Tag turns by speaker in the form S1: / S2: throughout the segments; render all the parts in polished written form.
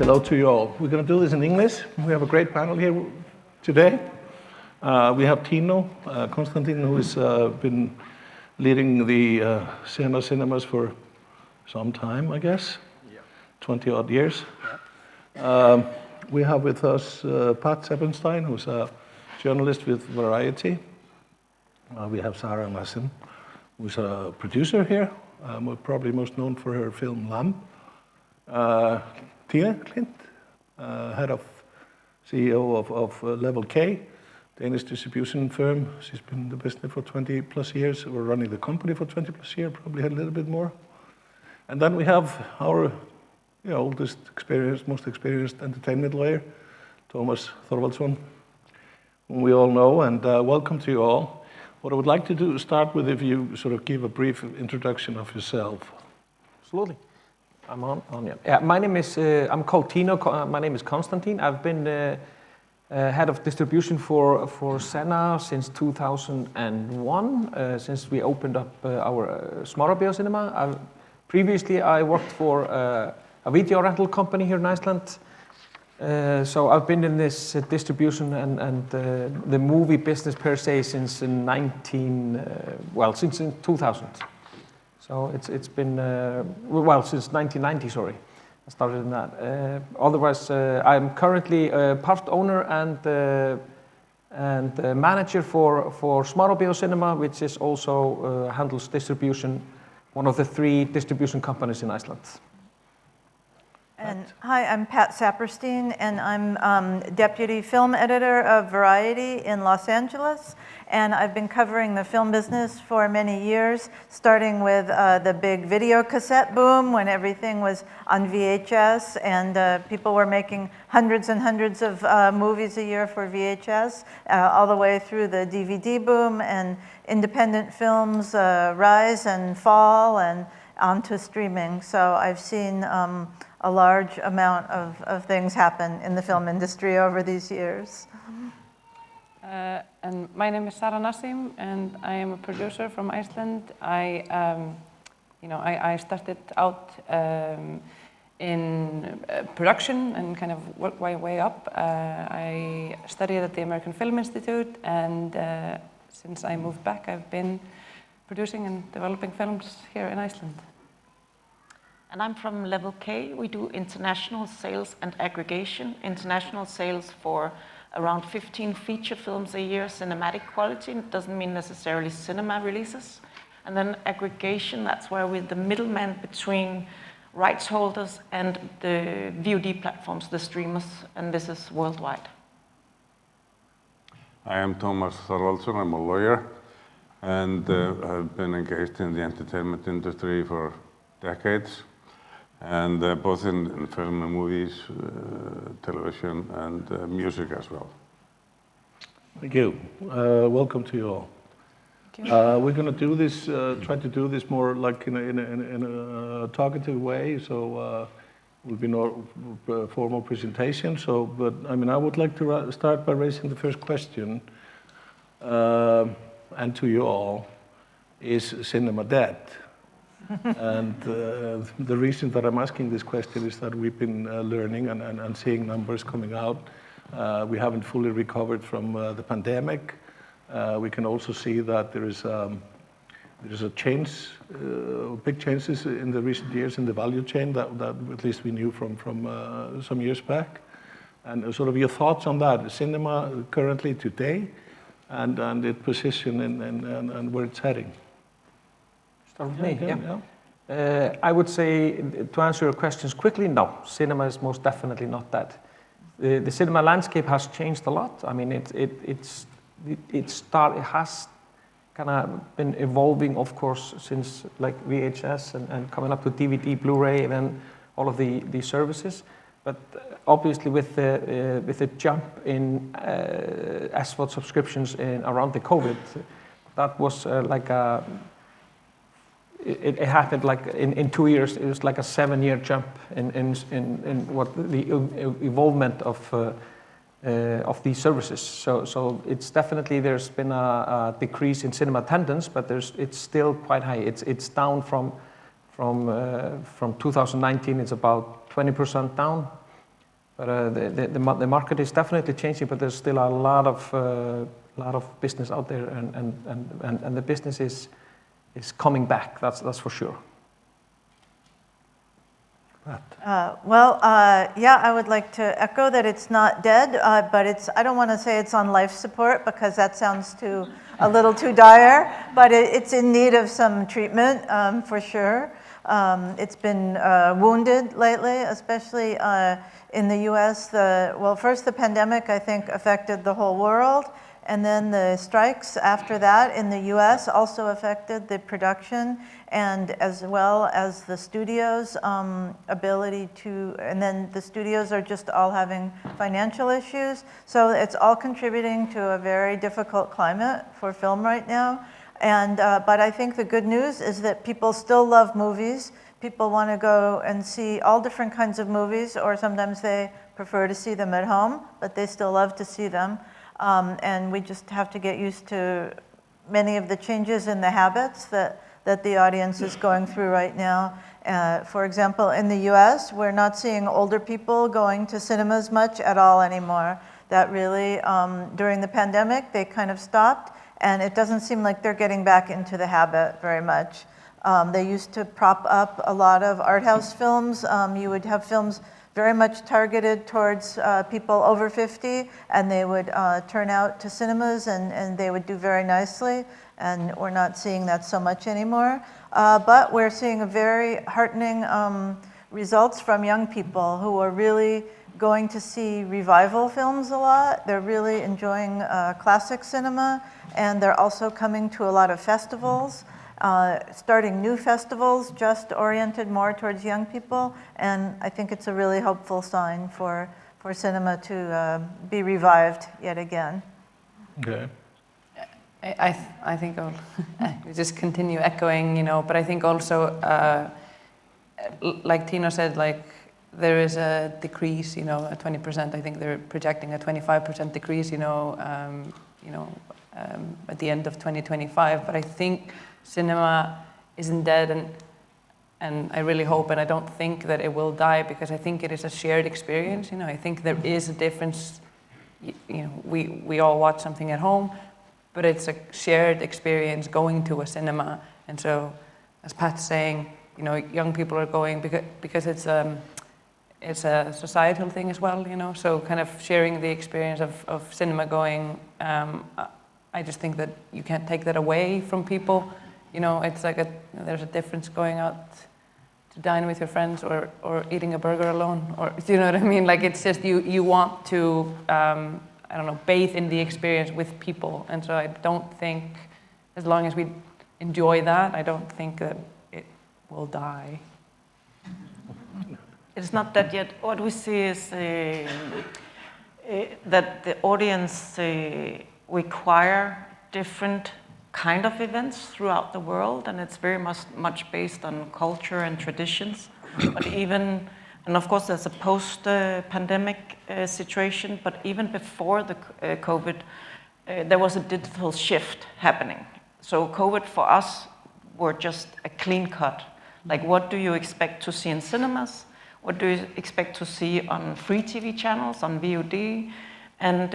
S1: hello to you all. We're going to do this in English. We have a great panel here today. We have Tine Klint, who has been leading the cinemas for some time, I guess, 20-odd years. Yeah. We have with us Pat Seppenstein, who's a journalist with Variety. We have Sarah Massin, who's a producer here, probably most known for her film Lamb. Tine Klint, head of CEO of LevelK, Danish distribution firm. She's been in the business for 20 plus years. We're running the company for 20 plus years, probably had a little bit more. And then we have our oldest experienced, most experienced entertainment lawyer, Hilmar Sigurðsson, whom we all know, and welcome to you all. What I would like to do is start with if you sort of give a brief introduction of yourself.
S2: Absolutely. I'm on, yeah. My name is, I'm called Tine, my name is Konstantin. I've been head of distribution for Senna since 2001, since we opened up our Smárabíó cinema. Previously, I worked for a video rental company here in Iceland. So I've been in this distribution and the movie business per se since since 2000. So it's been, since 1990, sorry. I started in that. Otherwise, I'm currently a part owner and manager for Smárabíó Cinema, which is also handles distribution, one of the 3 distribution companies in Iceland.
S3: And hi, I'm Pat Saperstein, and I'm deputy film editor of Variety in Los Angeles. And I've been covering the film business for many years, starting with the big video cassette boom when everything was on VHS and people were making hundreds and hundreds of movies a year for VHS, all the way through the DVD boom and independent films rise and fall and onto streaming. So I've seen a large amount of things happen in the film industry over these years.
S4: And my name is Sarah Nassim, and I am a producer from Iceland. I started out in production and kind of worked my way up. I studied at the American Film Institute, and since I moved back, I've been producing and developing films here in Iceland.
S5: And I'm from LevelK. We do international sales and aggregation. International sales for around 15 feature films a year, cinematic quality. It doesn't mean necessarily cinema releases. And then aggregation, that's where we're the middleman between rights holders and the VOD platforms, the streamers, and this is worldwide.
S6: I am Thomas Þorvaldsson. I'm a lawyer, and have been engaged in the entertainment industry for decades. And both in film and movies, television, and music as well.
S1: Thank you. Welcome to you all. We're going to do this, try to do this more like in a talkative way, so it will be no formal presentation. So, but I mean, I would like to start by raising the first question, and to you all, is cinema dead? And the reason that I'm asking this question is that we've been learning and seeing numbers coming out. We haven't fully recovered from the pandemic. We can also see that there is a change, big changes in the recent years in the value chain that at least we knew from some years back. And sort of your thoughts on that, cinema currently today, and its position and where it's heading.
S2: Start with me, yeah. I would say, to answer your questions quickly, no. Cinema is most definitely not that. The cinema landscape has changed a lot. I mean, it has kind of been evolving, of course, since like VHS and coming up to DVD, Blu-ray, and then all of the services. But obviously, with the jump in SVOD subscriptions around the COVID, that was like a. It happened like in 2 years. It was like a 7-year jump in what the evolvement of these services. So it's definitely, there's been a decrease in cinema attendance, but it's still quite high. It's down from 2019. It's about 20% down, But the market is definitely changing, but there's still a lot of business out there, and the business is coming back. That's for sure.
S3: Yeah, I would like to echo that it's not dead, but I don't want to say it's on life support because that sounds a little too dire, but it's in need of some treatment for sure. It's been wounded lately, especially in the US. First the pandemic, I think, affected the whole world, and then the strikes after that in the US also affected the production, and as well as the studios' ability to, and then the studios are just all having financial issues. So it's all contributing to a very difficult climate for film right now. And, but I think the good news is that people still love movies. People want to go and see all different kinds of movies, or sometimes they prefer to see them at home, but they still love to see them. And we just have to get used to many of the changes in the habits that the audience is going through right now. For example, in the US, we're not seeing older people going to cinemas much at all anymore. That really, during the pandemic, they kind of stopped, and it doesn't seem like they're getting back into the habit very much. They used to prop up a lot of art house films. You would have films very much targeted towards people over 50, and they would turn out to cinemas, and they would do very nicely, and we're not seeing that so much anymore. But we're seeing a very heartening results from young people who are really going to see revival films a lot. They're really enjoying classic cinema, and they're also coming to a lot of festivals. Starting new festivals just oriented more towards young people, and I think it's a really hopeful sign for cinema to be revived yet again.
S1: Okay.
S4: I think I'll just continue echoing, you know, but I think also, like Tino said, like there is a decrease, you know, a 20%. I think they're projecting a 25% decrease, you know, at the end of 2025. But I think cinema isn't dead, and I really hope, and I don't think that it will die, because I think it is a shared experience. You know, I think there is a difference. You know, we all watch something at home, but it's a shared experience going to a cinema. And so, as Pat's saying, you know, young people are going because it's a societal thing as well. You know, so kind of sharing the experience of cinema going. I just think that you can't take that away from people. You know, it's like there's a difference going out to dine with your friends or eating a burger alone, or do you know what I mean? Like, it's just you want to I don't know, bathe in the experience with people, and so I don't think, as long as we enjoy that, I don't think that it will die.
S5: It's not that yet. What we see is that the audience require different kind of events throughout the world, and it's very much based on culture and traditions. But even, and of course there's a post-pandemic situation, but even before the COVID, there was a digital shift happening. So COVID for us were just a clean cut. Like, what do you expect to see in cinemas? What do you expect to see on free TV channels, on VOD? And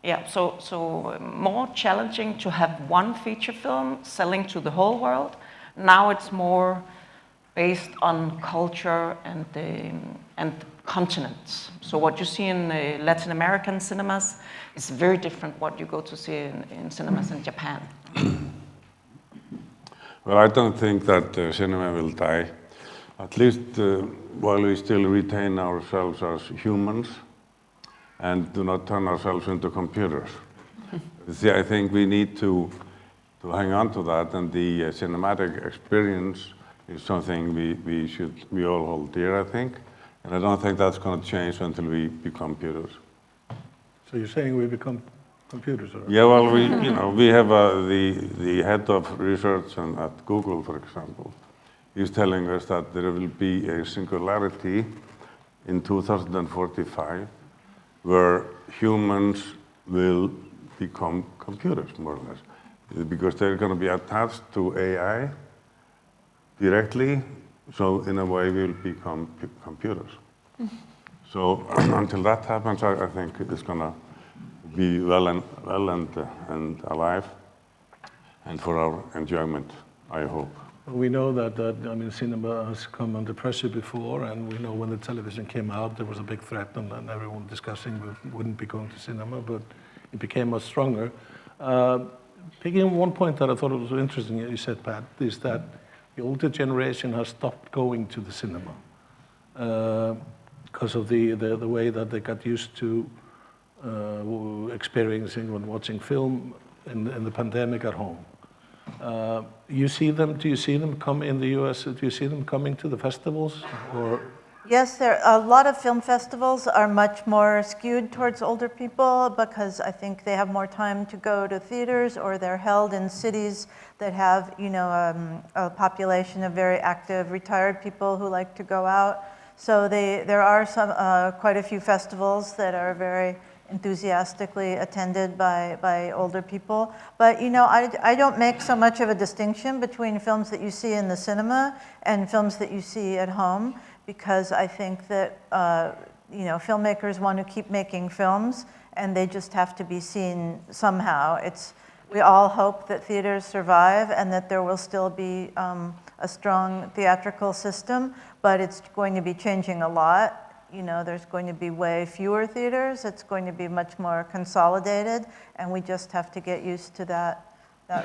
S5: yeah, so more challenging to have one feature film selling to the whole world. Now it's more based on culture and continents. So what you see in Latin American cinemas is very different what you go to see in cinemas in Japan.
S6: Well, I don't think that cinema will die, at least while we still retain ourselves as humans and do not turn ourselves into computers. See, I think we need to hang on to that, and the cinematic experience is something we all hold dear, I think, and I don't think that's going to change until we become computers.
S1: So you're saying we become computers, or?
S6: Yeah, well, we have the head of research at Google, for example. He's telling us that there will be a singularity in 2045 where humans will become computers, more or less, because they're going to be attached to AI directly. So in a way, we'll become computers. So until that happens, I think it's going to be well and alive, and for our enjoyment, I hope.
S1: We know that I mean, cinema has come under pressure before, and we know when the television came out, there was a big threat, and everyone discussing we wouldn't be going to cinema, but it became much stronger. Picking up one point that I thought was interesting, you said, Pat, is that the older generation has stopped going to the cinema because of the way that they got used to experiencing when watching film in the pandemic at home. You see them? Do you see them come in the U.S.? Do you see them coming to the festivals? Or
S3: Yes, a lot of film festivals are much more skewed towards older people because I think they have more time to go to theaters, or they're held in cities that have, you know, a population of very active retired people who like to go out. So there are quite a few festivals that are very enthusiastically attended by older people. But you know, I don't make so much of a distinction between films that you see in the cinema and films that you see at home, because I think that you know, filmmakers want to keep making films, and they just have to be seen somehow. We all hope that theaters survive and that there will still be a strong theatrical system, but it's going to be changing a lot. You know, there's going to be way fewer theaters. It's going to be much more consolidated, and we just have to get used to that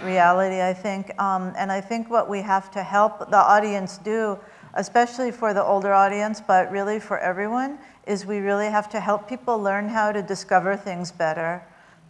S3: reality, I think. And I think what we have to help the audience do, especially for the older audience, but really for everyone, is we really have to help people learn how to discover things better.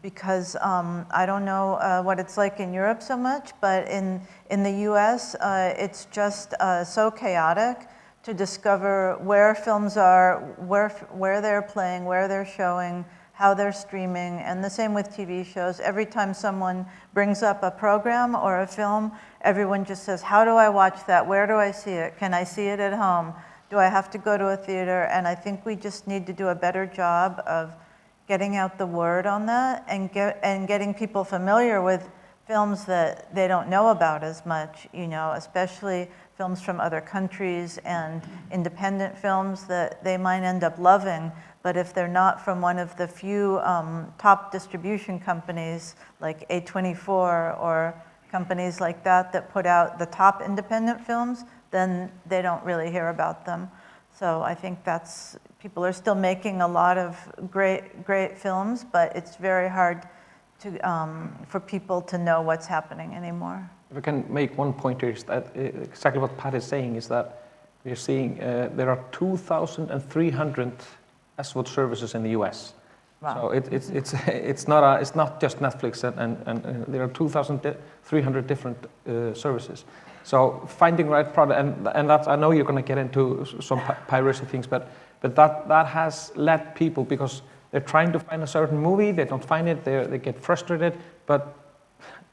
S3: Because I don't know what it's like in Europe so much, but in the US, it's just so chaotic to discover where films are, where they're playing, where they're showing, how they're streaming, and the same with TV shows. Every time someone brings up a program or a film, everyone just says, how do I watch that? Where do I see it? Can I see it at home? Do I have to go to a theater? And I think we just need to do a better job of getting out the word on that and getting people familiar with films that they don't know about as much, you know, especially films from other countries and independent films that they might end up loving, but if they're not from one of the few top distribution companies like A24 or companies like that put out the top independent films, then they don't really hear about them. So I think people are still making a lot of great films, but it's very hard for people to know what's happening anymore.
S2: If I can make one point here, is that exactly what Pat is saying is that we're seeing there are 2,300 SVOD services in the US. Wow. So it's not just Netflix and there are 2,300 different services. So finding right product, and that's, I know you're going to get into some piracy things, but that has led people, because they're trying to find a certain movie, they don't find it, they get frustrated, but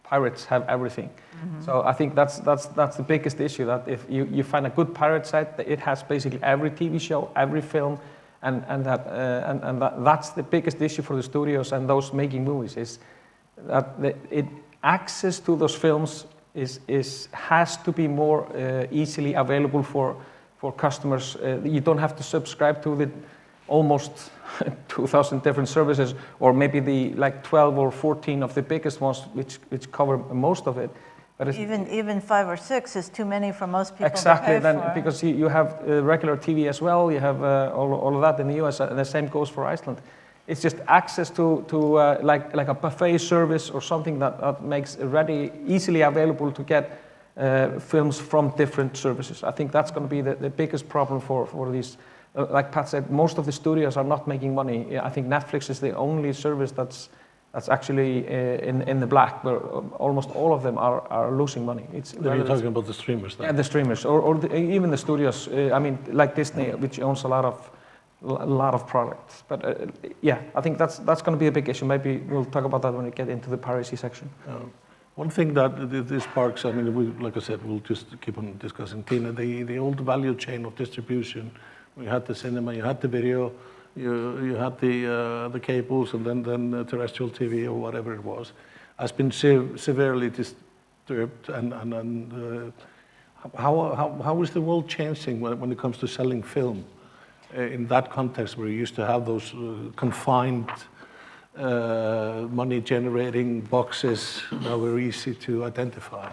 S2: pirates have everything. Mm-hmm. So I think that's the biggest issue, that if you find a good pirate site, it has basically every TV show, every film, and that's the biggest issue for the studios and those making movies, is that access to those films has to be more easily available for customers. You don't have to subscribe to the almost 2,000 different services, or maybe the 12 or 14 of the biggest ones, which cover most of it. But
S3: even 5 or 6 is too many for most people.
S2: Exactly,
S3: to pay for.
S2: Because you have regular TV as well. You have all of that in the US, and the same goes for Iceland. It's just access to like a buffet service or something that makes it easily available to get films from different services. I think that's going to be the biggest problem for these. Like Pat said, most of the studios are not making money. I think Netflix is the only service that's actually in the black, where almost all of them are losing money.
S1: You're talking about the streamers, then?
S2: Yeah, the streamers, or even the studios. I mean, like Disney, which owns a lot of products. But yeah, I think that's going to be a big issue. Maybe we'll talk about that when we get into the piracy section.
S1: One thing that this sparks, I mean, like I said, we'll just keep on discussing, Tine, the old value chain of distribution. We had the cinema, you had the video, you had the cables, and then terrestrial TV or whatever it was, has been severely disturbed. And how is the world changing when it comes to selling film? in that context where you used to have those confined money-generating boxes that were easy to identify?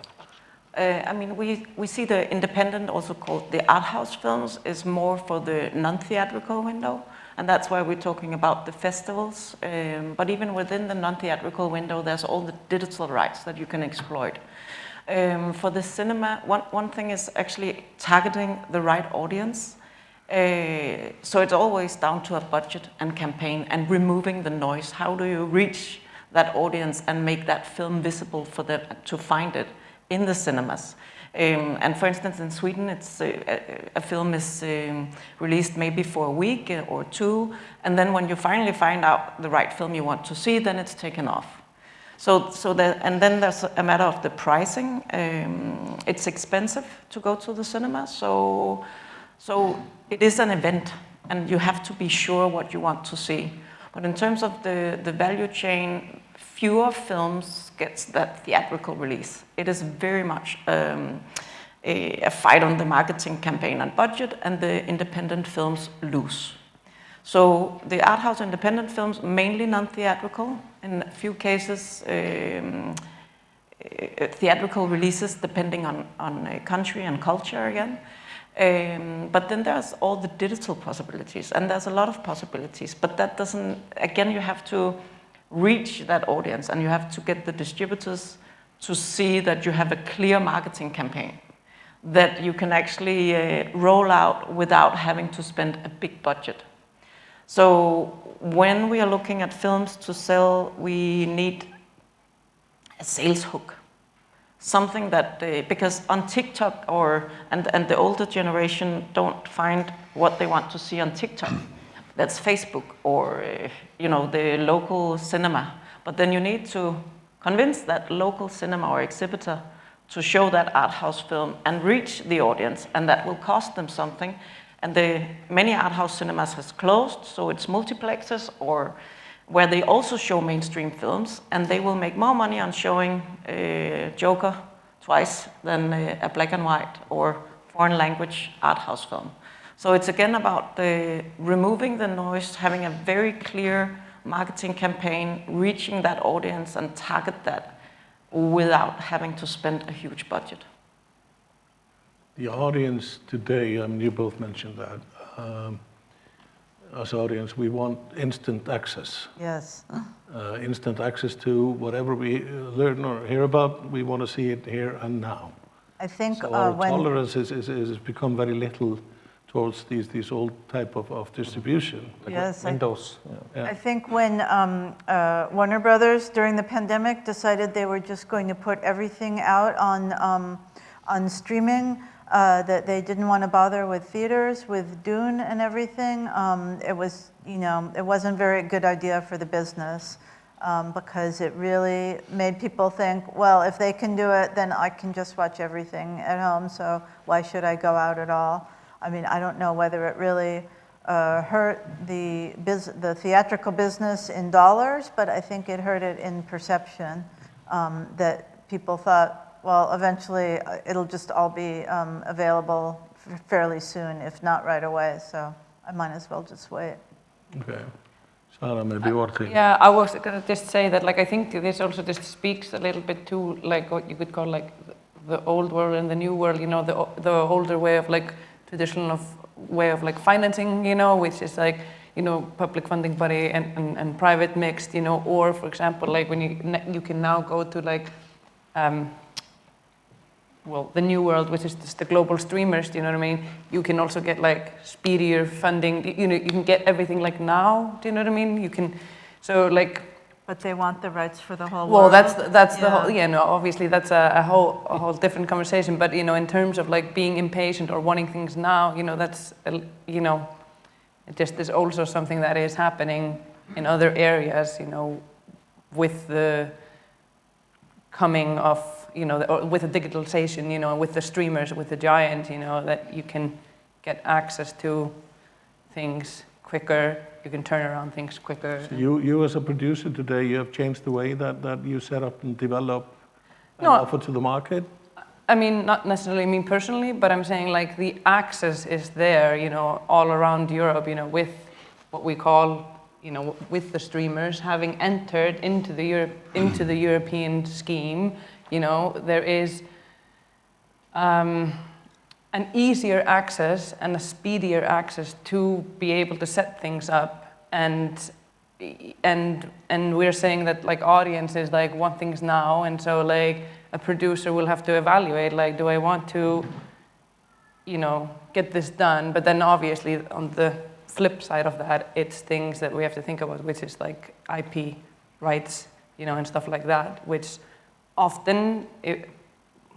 S5: I mean, we see the independent, also called the art house films, is more for the non-theatrical window, and that's why we're talking about the festivals. But even within the non-theatrical window, there's all the digital rights that you can exploit. For the cinema, one thing is actually targeting the right audience. So it's always down to a budget and campaign and removing the noise. How do you reach that audience and make that film visible for them to find it in the cinemas? And for instance, in Sweden, it's a film is released maybe for a week or two, and then when you finally find out the right film you want to see, then it's taken off. And then there's a matter of the pricing. It's expensive to go to the cinema, so it is an event, and you have to be sure what you want to see. But in terms of the value chain, fewer films gets that theatrical release. It is very much a fight on the marketing campaign and budget, and the independent films lose. So the art house independent films, mainly non-theatrical, in a few cases theatrical releases depending on a country and culture again. But then there's all the digital possibilities, and there's a lot of possibilities, but that doesn't, again, you have to reach that audience, and you have to get the distributors to see that you have a clear marketing campaign that you can actually roll out without having to spend a big budget. So when we are looking at films to sell, we need a sales hook. Something that, because on TikTok and the older generation don't find what they want to see on TikTok. That's Facebook or the local cinema. But then you need to convince that local cinema or exhibitor to show that art house film and reach the audience, and that will cost them something. And many art house cinemas has closed, so it's multiplexes or where they also show mainstream films, and they will make more money on showing Joker twice than a black and white or foreign language art house film. So it's again about removing the noise, having a very clear marketing campaign, reaching that audience and target that without having to spend a huge budget.
S1: The audience today, I mean, you both mentioned that. As audience, we want instant access.
S3: Yes.
S1: Instant access to whatever we learn or hear about, we want to see it here and now.
S3: I think
S1: so our tolerance has become very little towards these old type of distribution.
S3: Yes,
S2: Windows.
S3: I think when Warner Brothers during the pandemic decided they were just going to put everything out on streaming, that they didn't want to bother with theaters, with Dune and everything. It was, it wasn't a very good idea for the business because it really made people think, well, if they can do it, then I can just watch everything at home, so why should I go out at all? I mean, I don't know whether it really hurt the theatrical business in dollars, but I think it hurt it in perception that people thought, well, eventually it'll just all be available fairly soon, if not right away. So I might as well just wait.
S1: Okay. Sarah, maybe one thing.
S4: Yeah, I was going to just say that, like, I think this also just speaks a little bit to, like, what you could call, like, the old world and the new world, the older way of, like, traditional way of, like, financing, which is, like, public funding body and private mixed, or, for example, like, when you can now go to, like, well, the new world, which is just the global streamers, do you know what I mean? You can also get, like, speedier funding, you can get everything, like, now, do you know what I mean? You can, so, like...
S3: But they want the rights for the whole
S4: world.
S3: Well,
S4: that's the whole, obviously that's a whole different conversation, but, in terms of, like, being impatient or wanting things now, that's, it just is also something that is happening in other areas, with the coming of, with the digitalization, with the streamers, with the giant, that you can get access to things quicker, you can turn around things quicker.
S1: So you as a producer today, you have changed the way that you set up and develop and offer to the market?
S4: I mean, not necessarily me personally, but I'm saying like the access is there, you know, all around Europe, you know, with what we call, you know, with the streamers having entered into the European scheme, you know, there is an easier access and a speedier access to be able to set things up, and we're saying that like audiences like want things now, and so like a producer will have to evaluate like, do I want to, you know, get this done? But then obviously on the flip side of that, it's things that we have to think about, which is like IP rights, you know, and stuff like that, which often, you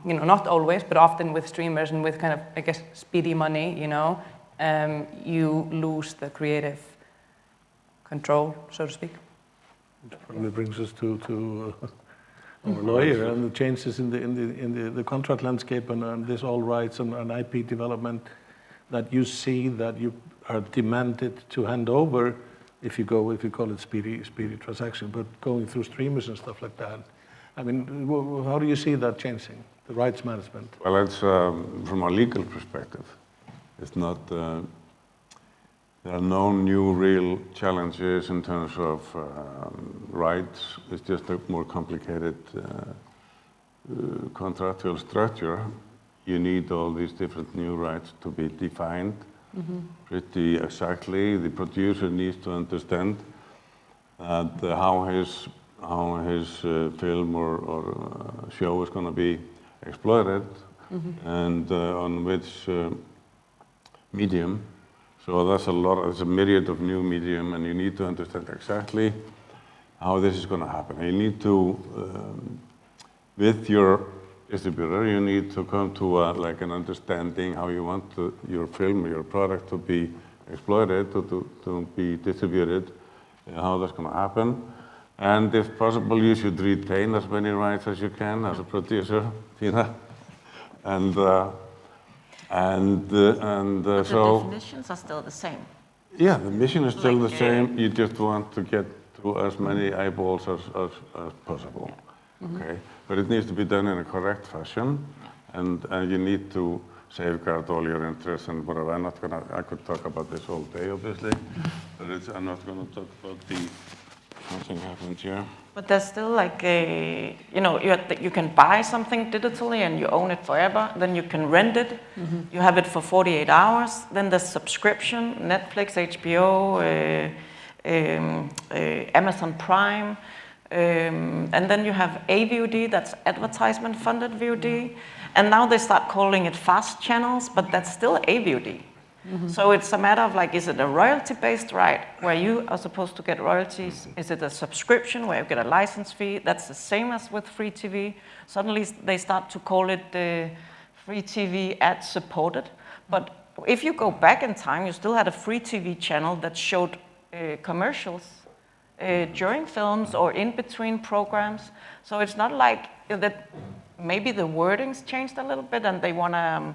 S4: know, not always, but often with streamers and with kind of, I guess, speedy money, you know, you lose the creative control, so to speak.
S1: Which probably brings us to our lawyer and the changes in the contract landscape and this all rights and IP development that you see that you are demanded to hand over if you call it speedy transaction, but going through streamers and stuff like that. I mean, how do you see that changing, the rights management?
S6: Well, it's from a legal perspective. It's not, there are no new real challenges in terms of rights. It's just a more complicated contractual structure. You need all these different new rights to be defined pretty exactly. The producer needs to understand that how his film or show is going to be exploited and on which medium. So that's it's a myriad of new medium, and you need to understand exactly how this is going to happen. You need to, with your distributor, you need to come to like an understanding how you want your film or your product to be exploited, to be distributed, how that's going to happen. And if possible, you should retain as many rights as you can as a producer, Tina. And
S5: the
S6: so
S5: definitions are still the same.
S6: Yeah, the mission is still the same. You just want to get to as many eyeballs as possible. Okay, but it needs to be done in a correct fashion, and you need to safeguard all your interests and whatever. I could talk about this all day, obviously, but I'm not going to talk about something happened here.
S5: But there's still like a, you know, you can buy something digitally and you own it forever. Then you can rent it. You have it for 48 hours. Then there's subscription, Netflix, HBO, Amazon Prime. And then you have AVOD, that's advertisement-funded VOD. And now they start calling it fast channels, but that's still AVOD. So it's a matter of like, is it a royalty-based right where you are supposed to get royalties? Is it a subscription where you get a license fee? That's the same as with free TV. Suddenly they start to call it free TV ad-supported. But if you go back in time, you still had a free TV channel that showed commercials during films or in between programs. So it's not like that. Maybe the wordings changed a little bit and they want to,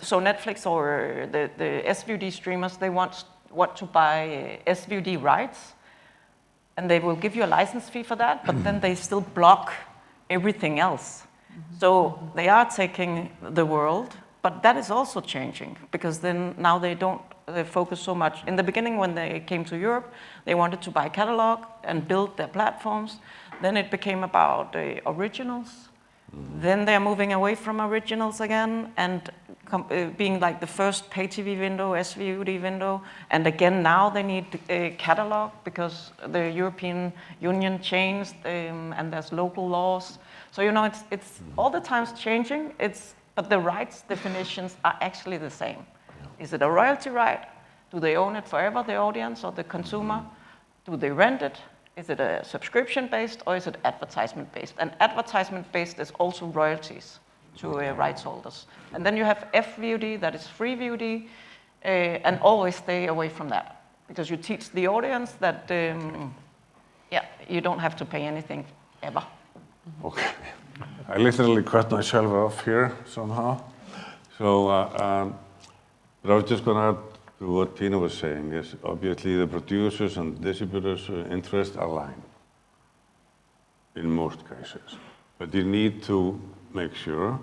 S5: so Netflix or the SVOD streamers, they want to buy SVOD rights, and they will give you a license fee for that, but then they still block everything else. So they are taking the world, but that is also changing, because then now they focus so much. In the beginning, when they came to Europe, they wanted to buy catalog and build their platforms. Then it became about originals. Then they're moving away from originals again and being like the first pay TV window, SVOD window. And again, now they need a catalog because the European Union changed and there's local laws. So, you know, it's all the times changing. But the rights definitions are actually the same. Is it a royalty right? Do they own it forever, the audience or the consumer? Do they rent it? Is it a subscription-based or is it advertisement-based? And advertisement-based is also royalties to rights holders. And then you have FVOD, that is free VOD, and always stay away from that. Because you teach the audience that, you don't have to pay anything ever.
S6: Okay. I literally cut myself off here somehow. So, but I was just going to add to what Tina was saying, is obviously the producers and distributors' interests align in most cases. But you need to make sure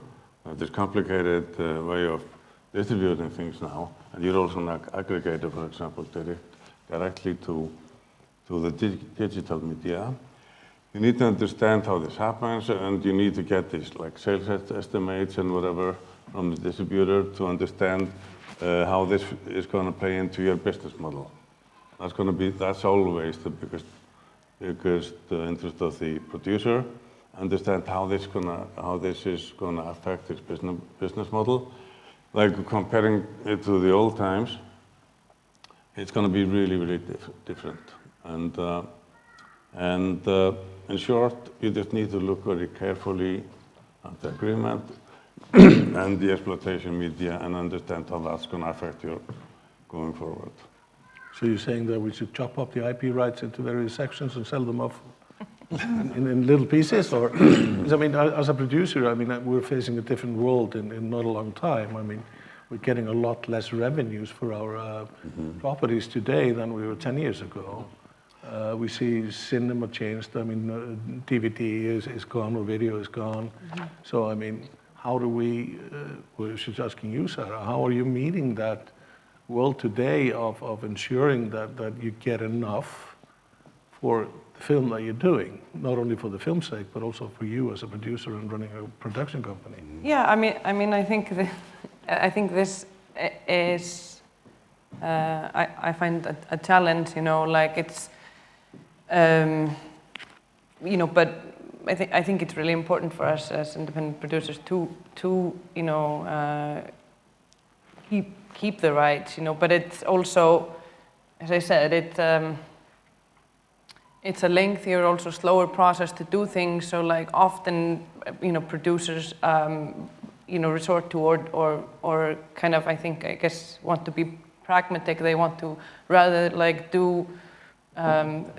S6: this complicated way of distributing things now, and you're also an aggregator, for example, directly to the digital media. You need to understand how this happens, and you need to get these like sales estimates and whatever from the distributor to understand how this is going to play into your business model. That's always the biggest interest of the producer. Understand how this is gonna affect his business model. Like comparing it to the old times, it's gonna be really different. And in short, you just need to look very carefully at the agreement and the exploitation media and understand how that's gonna affect you going forward.
S1: So you're saying that we should chop up the IP rights into various sections and sell them off in little pieces, or? I mean, as a producer, I mean, we're facing a different world in not a long time. I mean, we're getting a lot less revenues for our properties today than we were 10 years ago. We see cinema changed. I mean, DVD is gone, or video is gone. So, I mean, how do we, well, I was just asking you, Sarah, how are you meeting that world today of ensuring that you get enough for the film that you're doing, not only for the film's sake, but also for you as a producer and running a production company?
S4: Yeah, I mean, I think this is, I find a challenge, you know, like it's, you know, but I think it's really important for us as independent producers to you know, keep the rights, you know, but it's also, as I said, it's a lengthier, also slower process to do things. So like often, you know, producers, you know, resort to or kind of, I guess, want to be pragmatic. They want to rather like do,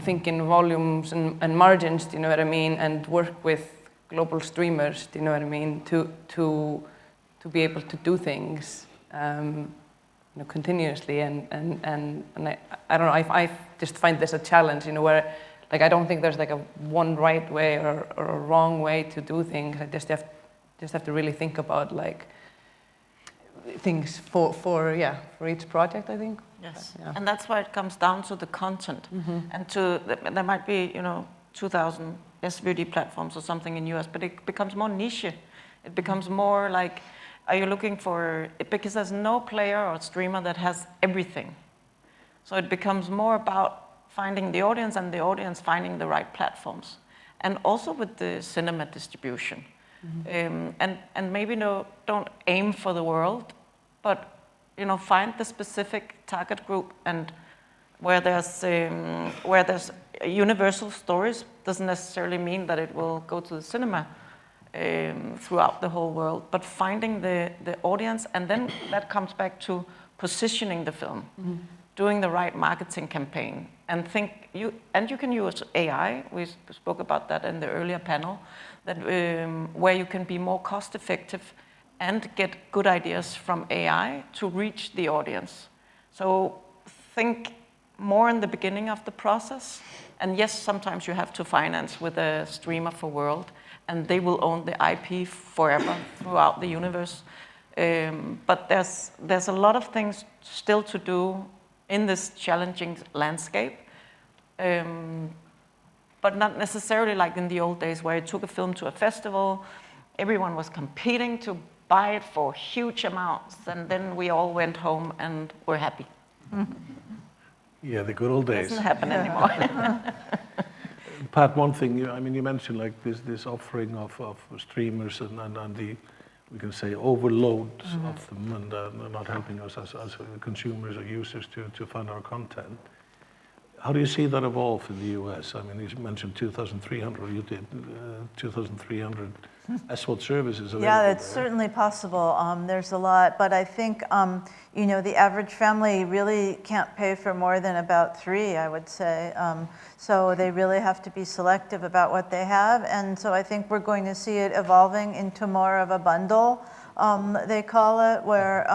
S4: think in volumes and margins, do you know what I mean? And work with global streamers, do you know what I mean? To be able to do things, you know, continuously, and I don't know, I just find this a challenge, you know, where like I don't think there's like a one right way or a wrong way to do things. I just have to really think about like things for each project, I think.
S5: Yes,
S4: yeah.
S5: And that's why it comes down to the content, and there might be, you know, 2,000 SVOD platforms or something in US, but it becomes more niche. It becomes more like, are you looking for it? Because there's no player or streamer that has everything. So it becomes more about finding the audience and the audience finding the right platforms. And also with the cinema distribution. And maybe don't aim for the world, but you know, find the specific target group, and where there's universal stories doesn't necessarily mean that it will go to the cinema throughout the whole world, but finding the audience, and then that comes back to positioning the film, doing the right marketing campaign, and you can use AI. We spoke about that in the earlier panel, that where you can be more cost effective and get good ideas from AI to reach the audience. So think more in the beginning of the process, and yes, sometimes you have to finance with a streamer for world, and they will own the IP forever throughout the universe. But there's a lot of things still to do in this challenging landscape, but not necessarily like in the old days where you took a film to a festival, everyone was competing to buy it for huge amounts, and then we all went home and were happy.
S1: Yeah, the good old days.
S5: Doesn't happen anymore.
S1: Pat, one thing, you mentioned like this offering of streamers and the, we can say, overload of them, and not helping us as consumers or users to find our content. How do you see that evolve in the US? I mean, you mentioned 2,300, you did 2,300 SWOT services available.
S3: Yeah, it's certainly possible. There's a lot, but I think, you know, the average family really can't pay for more than about 3, I would say. So they really have to be selective about what they have. And so I think we're going to see it evolving into more of a bundle, they call it, where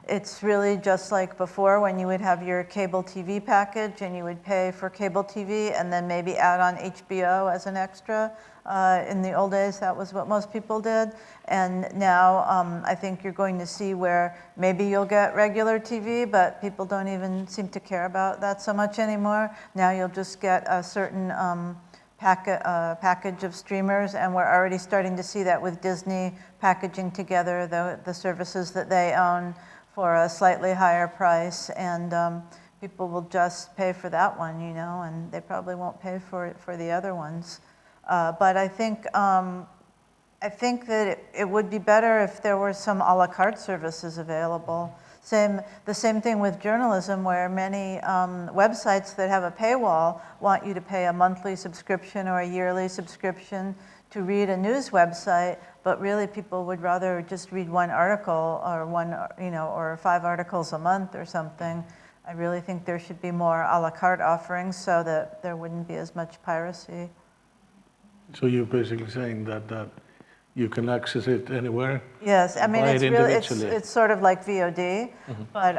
S3: it's really just like before when you would have your cable TV package and you would pay for cable TV and then maybe add on HBO as an extra. In the old days, that was what most people did. And now I think you're going to see where maybe you'll get regular TV, but people don't even seem to care about that so much anymore. Now you'll just get a certain package of streamers, and we're already starting to see that with Disney packaging together the services that they own for a slightly higher price, and people will just pay for that one, you know, and they probably won't pay for the other ones. But I think that it would be better if there were some a la carte services available. The same thing with journalism, where many websites that have a paywall want you to pay a monthly subscription or a yearly subscription to read a news website, but really people would rather just read one article or or 5 articles a month or something. I really think there should be more a la carte offerings so that there wouldn't be as much piracy.
S1: So you're basically saying that you can access it anywhere?
S3: Yes, I mean,
S1: it's
S3: it's sort of like VOD, but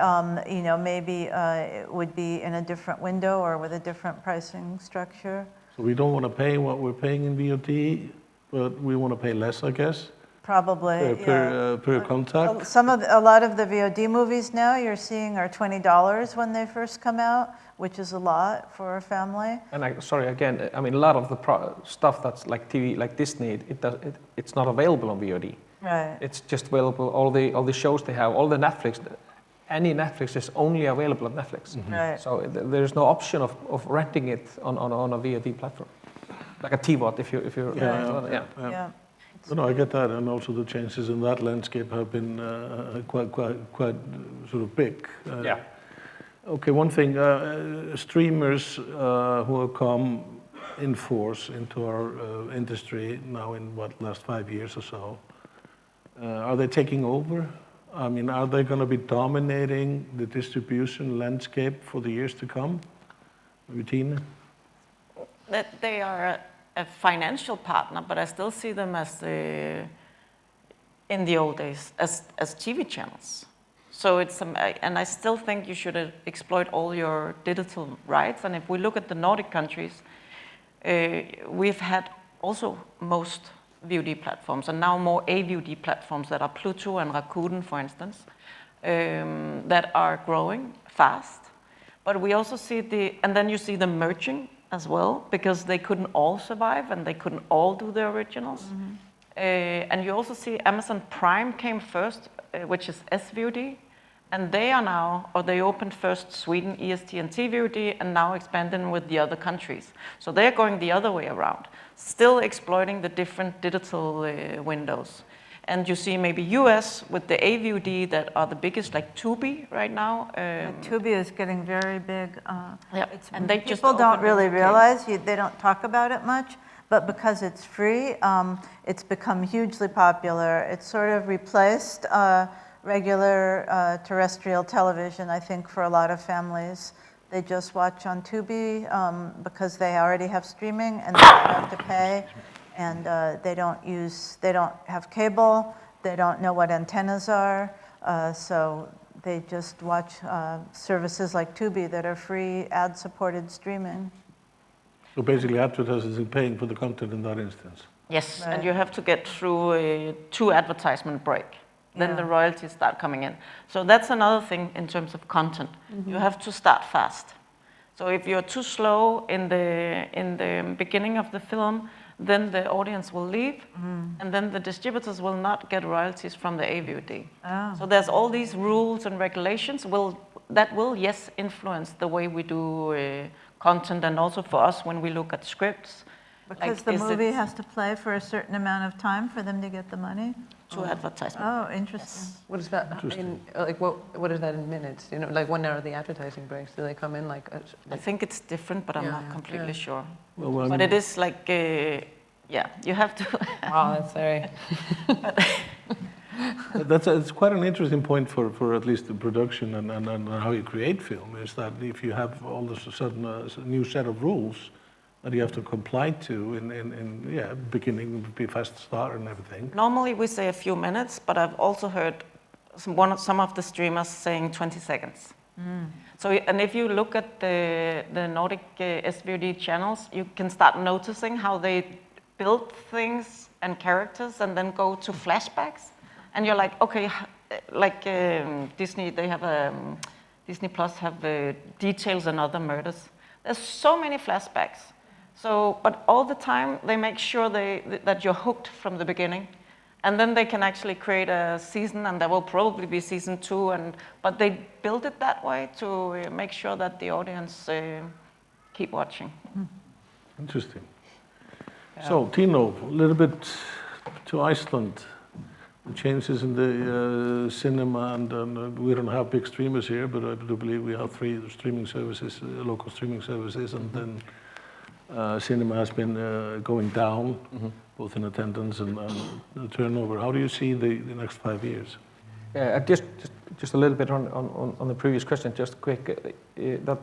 S3: you know, maybe it would be in a different window or with a different pricing structure.
S1: So we don't want to pay what we're paying in VOD, but we want to pay less, I guess?
S3: Probably,
S1: per contact?
S3: A lot of the VOD movies now you're seeing are $20 when they first come out, which is a lot for a family.
S2: And sorry, again, I mean, a lot of the stuff that's like TV, like Disney, it's not available on VOD.
S3: Right.
S2: It's just available, all the shows they have, all the Netflix, any Netflix is only available on Netflix.
S3: Right.
S2: So there's no option of renting it on a VOD platform. Like a TVOD if you're
S3: Yeah.
S1: No, I get that, and also the changes in that landscape have been quite sort of big.
S2: Yeah.
S1: Okay, one thing, streamers who have come in force into our industry now in last 5 years or so, are they taking over? I mean, are they going to be dominating the distribution landscape for the years to come? Maybe Tine?
S5: That they are a financial partner, but I still see them as in the old days as TV channels. So it's and I still think you should exploit all your digital rights. And if we look at the Nordic countries, we've had also most VOD platforms, and now more AVOD platforms that are Pluto and Rakuten, for instance, that are growing fast. But we also see and then you see them merging as well, because they couldn't all survive and they couldn't all do the originals. And you also see Amazon Prime came first, which is SVOD, and they are now, or they opened first Sweden, EST and TVOD, and now expanding with the other countries. So they're going the other way around, still exploiting the different digital windows. And you see maybe US with the AVOD that are the biggest, like Tubi right now.
S3: Tubi is getting very big.
S5: And they
S3: people don't really realize, they don't talk about it much, but because it's free, it's become hugely popular. It's sort of replaced regular terrestrial television, I think, for a lot of families. They just watch on Tubi because they already have streaming and they don't have to pay. And they don't have cable, they don't know what antennas are, so they just watch services like Tubi that are free, ad-supported streaming.
S1: So basically advertisers are paying for the content in that instance?
S5: Yes,
S3: Right.
S5: and you have to get through a 2 advertisement break. Then the royalties start coming in. So that's another thing in terms of content. You have to start fast. So if you're too slow in the beginning of the film, then the audience will leave, and then the distributors will not get royalties from the AVOD. So there's all these rules and regulations that will, yes, influence the way we do content, and also for us when we look at scripts.
S3: Because the movie has to play for a certain amount of time for them to get the money?
S5: To advertisement.
S3: Oh, interesting.
S7: What is that in, like, what is that in minutes? You know, like when are the advertising breaks? Do they come in like?
S5: I think it's different, but I'm not completely sure.
S1: Well,
S5: but it is like, you have to.
S7: Wow, that's very.
S1: It's quite an interesting point for at least the production and how you create film, is that if you have all this sudden new set of rules that you have to comply to in beginning, be fast start and everything.
S5: Normally we say a few minutes, but I've also heard some of the streamers saying 20 seconds. So, and if you look at the Nordic SVOD channels, you can start noticing how they build things and characters and then go to flashbacks, and you're like, okay, like Disney, they have Disney Plus have details and other murders. There's so many flashbacks. So, but all the time they make sure that you're hooked from the beginning, and then they can actually create a season, and there will probably be season 2. But they build it that way to make sure that the audience keep watching.
S1: Interesting. Yeah. So, Tino, a little bit to Iceland. The changes in the cinema, and we don't have big streamers here, but I do believe we have 3 streaming services, local streaming services, and then cinema has been going down, both in attendance and the turnover. How do you see the next 5 years?
S2: Just a little bit on the previous question, just quick, that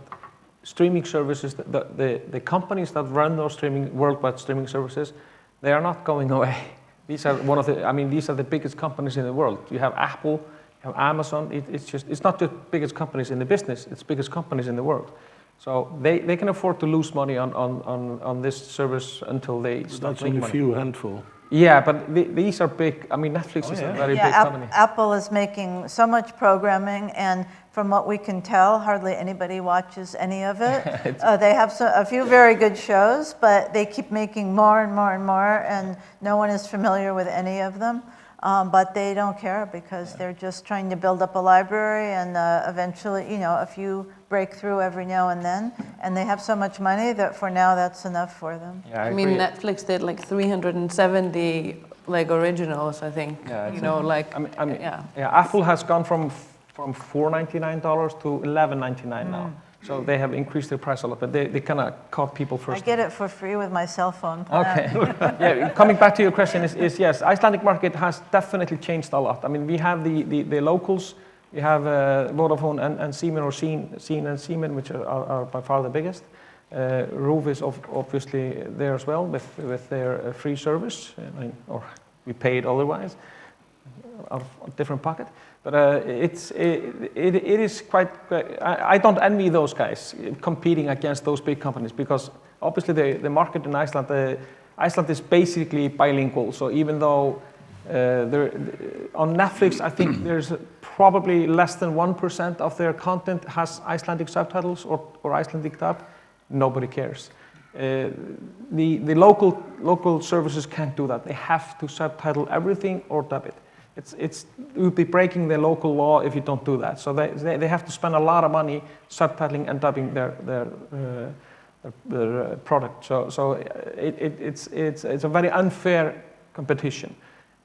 S2: streaming services, the companies that run those worldwide streaming services, they are not going away. These are these are the biggest companies in the world. You have Apple, you have Amazon. It's not the biggest companies in the business, it's biggest companies in the world. So they can afford to lose money on this service until they start making money.
S1: That's only a few handful.
S2: Yeah, but these are big. I mean, Netflix is a very big company.
S3: Apple is making so much programming, and from what we can tell, hardly anybody watches any of it. They have a few very good shows, but they keep making more and more and more, and no one is familiar with any of them. But they don't care because they're just trying to build up a library, and eventually, a few break through every now and then. And they have so much money that for now, that's enough for them.
S7: Yeah, I mean, Netflix did like 370 like originals, I think.
S2: Yeah, Apple has gone from $4.99 to $11.99 now. So they have increased their price a lot, but they kind of caught people first.
S3: I get it for free with my cell phone.
S2: Okay. Yeah, coming back to your question is yes, Icelandic market has definitely changed a lot. I mean, we have the locals, we have Vodafone and Siemens, or Seen and Siemens, which are by far the biggest. RIFF is obviously there as well with their free service, or we pay it otherwise, out of a different pocket. But it is quite. I don't envy those guys competing against those big companies, because obviously the market in Iceland, Iceland is basically bilingual. So even though on Netflix, I think there's probably less than 1% of their content has Icelandic subtitles or Icelandic dub, nobody cares. The local services can't do that. They have to subtitle everything or dub it. It would be breaking the local law if you don't do that. So they have to spend a lot of money subtitling and dubbing their product. So it's a very unfair competition,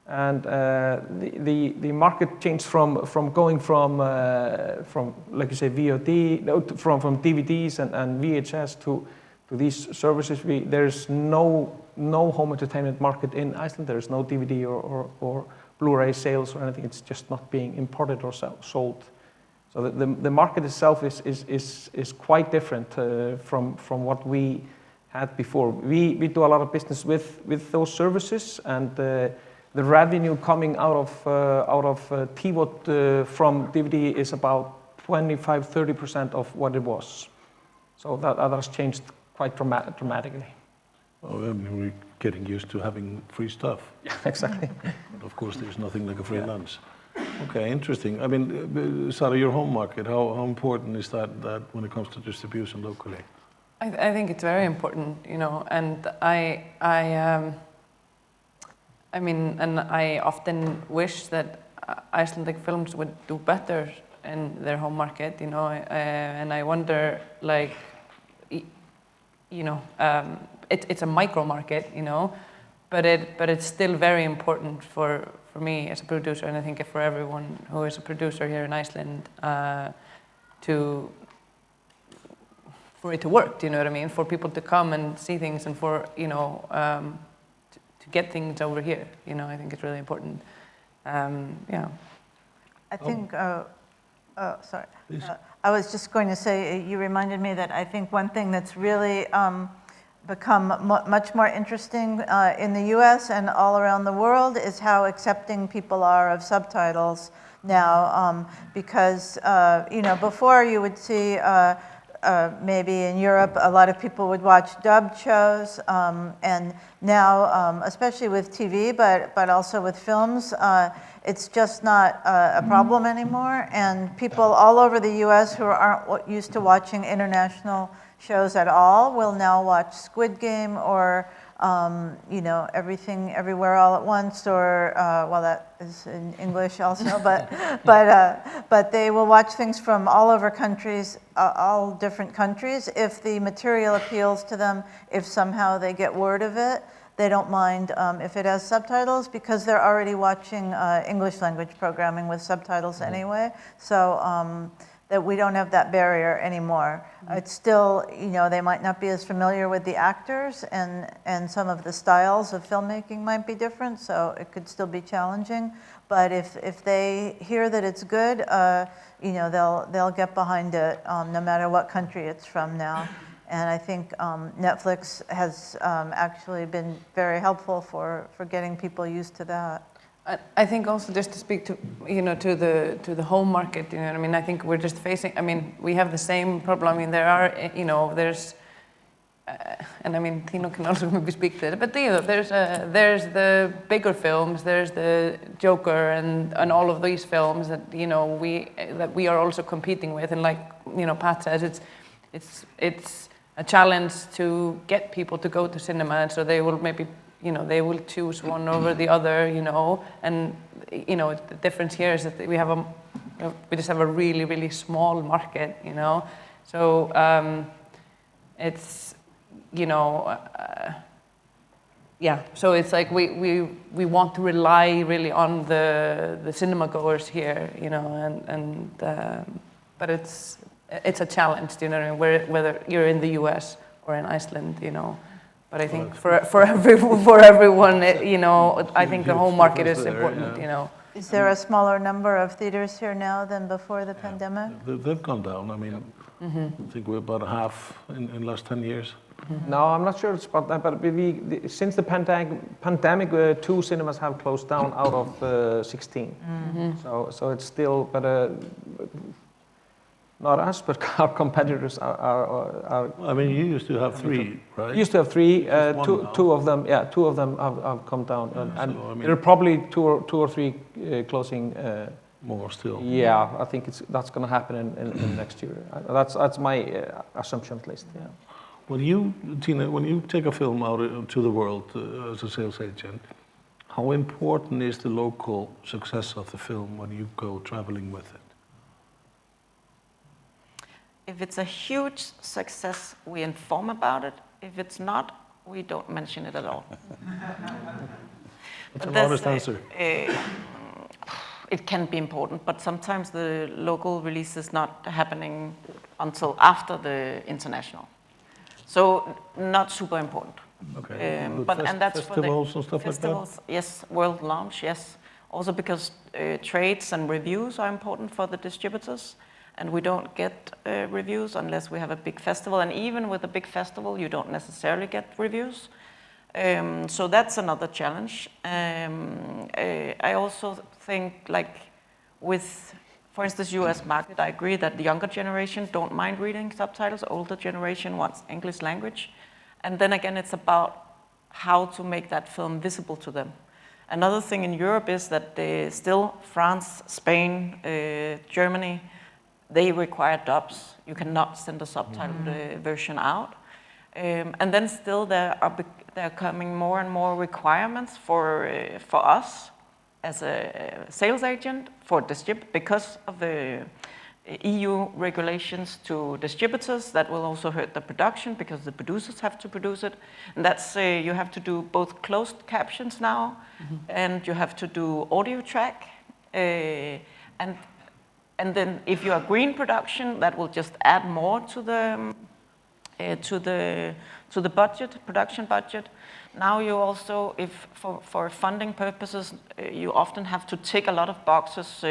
S2: and the market changed from going from like you say VOD, from DVDs and VHS to these services. There's no home entertainment market in Iceland. There's no DVD or Blu-ray sales or anything. It's just not being imported or sold. So the market itself is quite different from what we had before. We do a lot of business with those services, and the revenue coming out of TVOD from DVD is about 25-30% of what it was. So that has changed quite dramatically.
S1: Oh, I mean, we're getting used to having free stuff.
S2: Yeah, exactly.
S1: But of course, there's nothing like a free lunch. Okay, interesting. I mean, Sarah, your home market, how important is that when it comes to distribution locally?
S7: I think it's very important, and I mean, and I often wish that Icelandic films would do better in their home market, and I wonder, like, it's a micro market, but it's still very important for me as a producer, and I think for everyone who is a producer here in Iceland, for it to work. Do you know what I mean? For people to come and see things, and for to get things over here. I think it's really important. Yeah.
S3: I think. Sorry. I was just going to say, you reminded me that I think one thing that's really become much more interesting in the US and all around the world is how accepting people are of subtitles now. Because, before you would see maybe in Europe, a lot of people would watch dubbed shows, and now, especially with TV, but also with films, it's just not a problem anymore. And people all over the US who aren't used to watching international shows at all will now watch Squid Game or you know, Everything Everywhere All at Once, or well, that is in English also, but they will watch things from all over countries, all different countries. If the material appeals to them, if somehow they get word of it, they don't mind if it has subtitles, because they're already watching English language programming with subtitles anyway. So that we don't have that barrier anymore. It's still, you know, they might not be as familiar with the actors, and some of the styles of filmmaking might be different, so it could still be challenging. But if they hear that it's good, you know, they'll get behind it no matter what country it's from now. And I think Netflix has actually been very helpful for getting people used to that.
S7: I think also, just to speak to, you know, to the home market, you know what I mean, I think we're just facing, I mean, we have the same problem. I mean, there are, you know, there's, and I mean, Tine can also maybe speak to it, but you know, there's the bigger films, there's the Joker and all of these films that, you know, we are also competing with. And like, you know, Pat says, it's a challenge to get people to go to cinema, and so they will maybe, you know, they will choose one over the other, you know. And, you know, the difference here is that we just have a really, really small market, you know. So it's, you know, yeah. So it's like we want to rely really on the cinema goers here, you know, but it's a challenge, you know, whether you're in the US or in Iceland, you know. But I think for everyone, you know, I think the home market is important, you know.
S3: Is there a smaller number of theaters here now than before the pandemic?
S1: They've gone down. I mean, I think we're about half in the last 10 years.
S2: No, I'm not sure it's about that, but since the pandemic, 2 cinemas have closed down out of 16. So it's still, but not us, but our competitors are.
S1: I mean, you used to have 3, right?
S2: Used to have 3. Two of them have come down, and
S1: So, I mean,
S2: there are probably two or three closing.
S1: More still.
S2: Yeah, I think that's going to happen in next year. That's my assumption, at least. Yeah.
S1: Tine, when you take a film out to the world as a sales agent, how important is the local success of the film when you go traveling with it?
S5: If it's a huge success, we inform about it. If it's not, we don't mention it at all.
S1: That's an honest answer.
S5: It can be important, but sometimes the local release is not happening until after the international. So not super important.
S1: Okay.
S5: And that's
S1: festivals
S5: for the
S1: and stuff
S5: festivals,
S1: like that?
S5: Yes, world launch, yes. Also because trades and reviews are important for the distributors. And we don't get reviews unless we have a big festival. And even with a big festival, you don't necessarily get reviews. So that's another challenge. I also think, like with, for instance, US market, I agree that the younger generation don't mind reading subtitles. Older generation wants English language. And then again, it's about how to make that film visible to them. Another thing in Europe is that still France, Spain, Germany, they require dubs. You cannot send a subtitled version out. And then still there are coming more and more requirements for us as a sales agent for because of the EU regulations to distributors. That will also hurt the production because the producers have to produce it. And that's you have to do both closed captions now, and you have to do audio track. And then if you are green production, that will just add more to the budget, production budget. Now you also, if for funding purposes, you often have to tick a lot of boxes,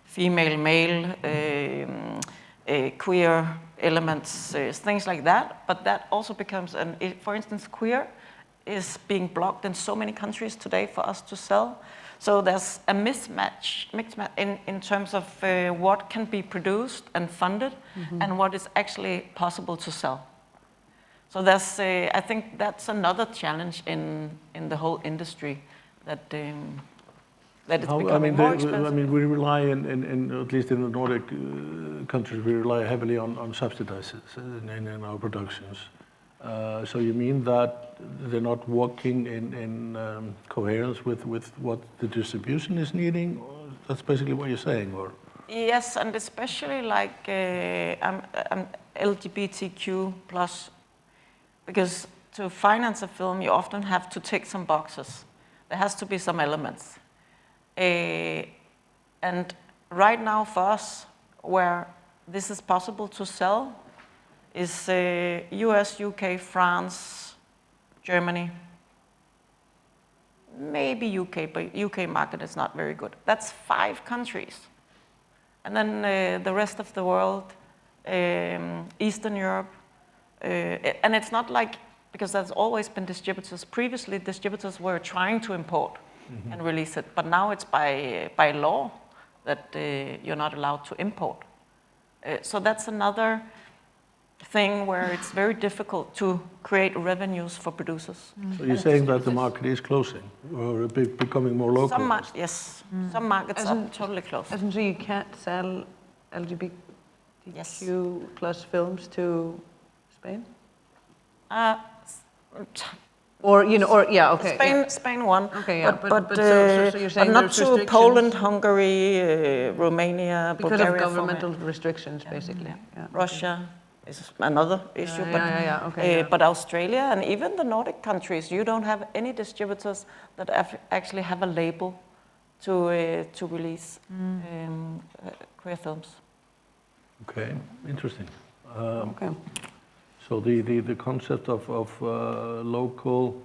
S5: female, male, queer elements, things like that. But that also becomes, for instance, queer is being blocked in so many countries today for us to sell. So there's a mismatch in terms of what can be produced and funded and what is actually possible to sell. So there's, I think that's another challenge in the whole industry, that it's becoming more expensive.
S1: I mean, we rely at least in the Nordic countries, we rely heavily on subsidizes in our productions. So you mean that they're not working in coherence with what the distribution is needing? Or that's basically what you're saying, or?
S5: Yes, and especially like I'm LGBTQ+, because to finance a film, you often have to tick some boxes. There has to be some elements. And right now for us, where this is possible to sell, is US, UK, France, Germany, maybe UK, but UK market is not very good. That's 5 countries. And then the rest of the world, Eastern Europe, and it's not like, because there's always been distributors. Previously, distributors were trying to import and release it, but now it's by law that you're not allowed to import. So that's another thing where it's very difficult to create revenues for producers.
S1: So you're saying that the market is closing, or becoming more local?
S5: Yes, some markets are totally closed.
S7: So you can't sell LGBTQ plus films to Spain? Or, you know, or, yeah, okay.
S5: Spain won.
S7: Okay, yeah,
S5: but
S7: so you're saying
S5: not
S7: there's
S5: to
S7: restrictions?
S5: Poland, Hungary, Romania,
S7: Because
S5: Bulgaria.
S7: of governmental restrictions, basically. Yeah.
S5: Russia is another issue.
S7: Okay.
S5: But Australia and even the Nordic countries, you don't have any distributors that actually have a label to release queer films.
S1: Okay, interesting.
S7: Okay.
S1: So the concept of local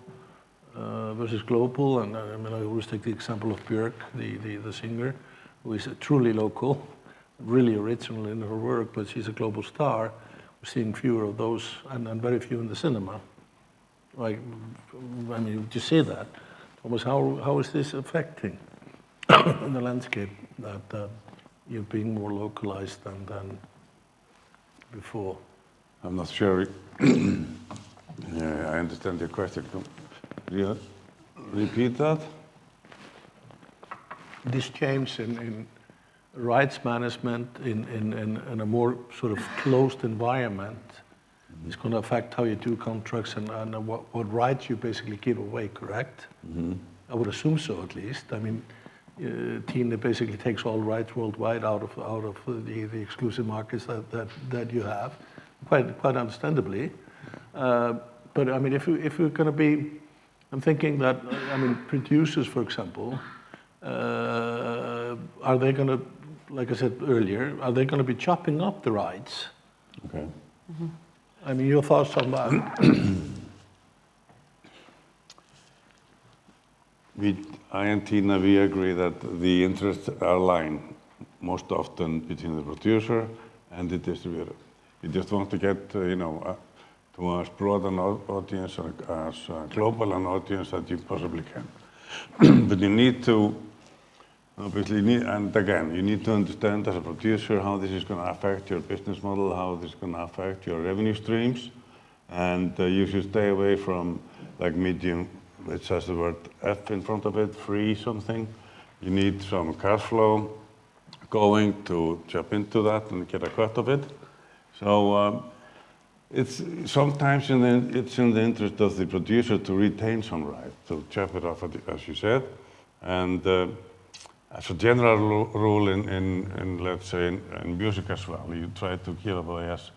S1: versus global, and I mean, I always take the example of Björk, the singer, who is truly local, really original in her work, but she's a global star. We're seeing fewer of those, and very few in the cinema. Like, I mean, do you see that? Thomas, how is this affecting the landscape, that you're being more localized than before?
S6: I'm not sure. Yeah, I understand your question. Could you repeat that?
S1: This change in rights management in a more sort of closed environment is going to affect how you do contracts and what rights you basically give away, correct? I would assume so, at least. I mean, Tine basically takes all rights worldwide out of the exclusive markets that you have. Quite understandably, but I mean, if we're going to be, I'm thinking that, I mean, producers, for example, are they going to, like I said earlier, are they going to be chopping up the rights?
S6: Okay.
S1: I mean, your thoughts on that?
S6: I and Tina, we agree that the interests are aligned most often between the producer and the distributor. You just want to get, to as broad an audience, as global an audience that you possibly can. But you need to, obviously, and again, you need to understand as a producer how this is going to affect your business model, how this is going to affect your revenue streams, and you should stay away from like medium, which has the word F in front of it, free something. You need some cash flow going to jump into that and get a cut of it. So it's sometimes it's in the interest of the producer to retain some right, to chop it off, as you said. And as a general rule in let's say, in music as well, you try to give away as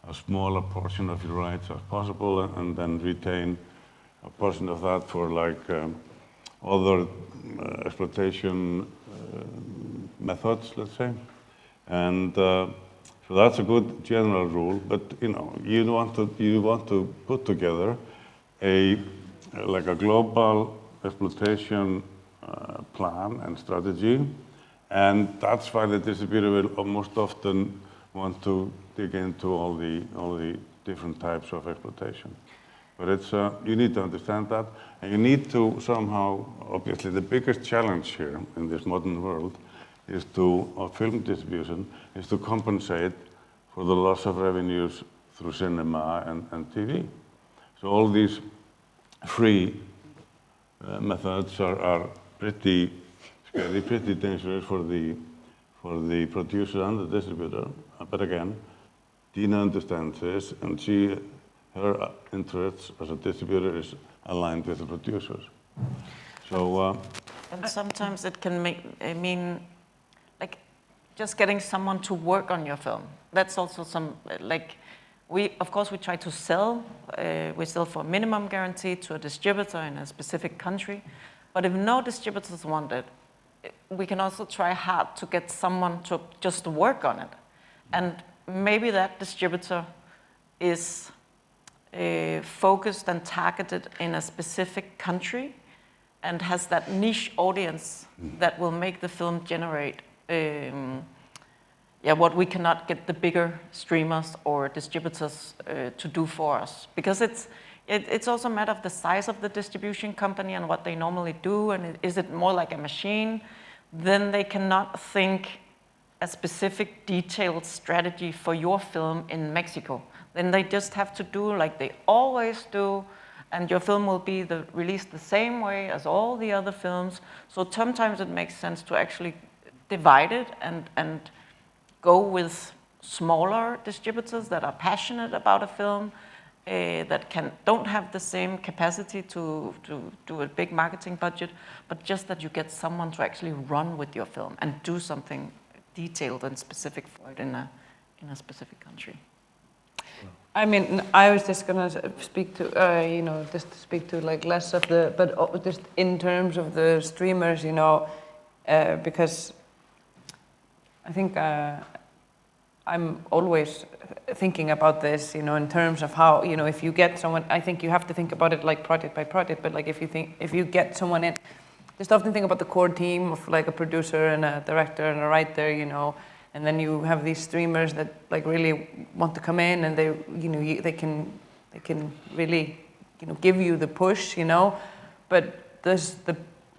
S6: a smaller portion of your rights as possible, and then retain a portion of that for like other exploitation methods, let's say. And so that's a good general rule, but you want to put together like a global exploitation plan and strategy, and that's why the distributor will most often want to dig into all the different types of exploitation. But it's, you need to understand that, and you need to somehow, obviously the biggest challenge here in this modern world is of film distribution, is to compensate for the loss of revenues through cinema and TV. So all these free methods are pretty scary, pretty dangerous for the producer and the distributor. But again, Tine understands this, and her interests as a distributor is aligned with the producers. So,
S5: and sometimes it can mean like just getting someone to work on your film. That's also of course we try to sell, we sell for a minimum guarantee to a distributor in a specific country, but if no distributors want it, we can also try hard to get someone to just work on it. And maybe that distributor is focused and targeted in a specific country and has that niche audience that will make the film generate what we cannot get the bigger streamers or distributors to do for us. Because it's also a matter of the size of the distribution company and what they normally do, and is it more like a machine? Then they cannot think a specific detailed strategy for your film in Mexico. Then they just have to do like they always do, and your film will be released the same way as all the other films. So sometimes it makes sense to actually divide it and go with smaller distributors that are passionate about a film, that don't have the same capacity to do a big marketing budget, but just that you get someone to actually run with your film and do something detailed and specific for it in a specific country.
S7: I mean, I was just gonna speak to, just to speak to like less of but just in terms of the streamers, because I think I'm always thinking about this, in terms of how, if you get someone, I think you have to think about it like project by project, but like if you get someone in, just often think about the core team of like a producer and a director and a writer, and then you have these streamers that like really want to come in and they can really, give you the push,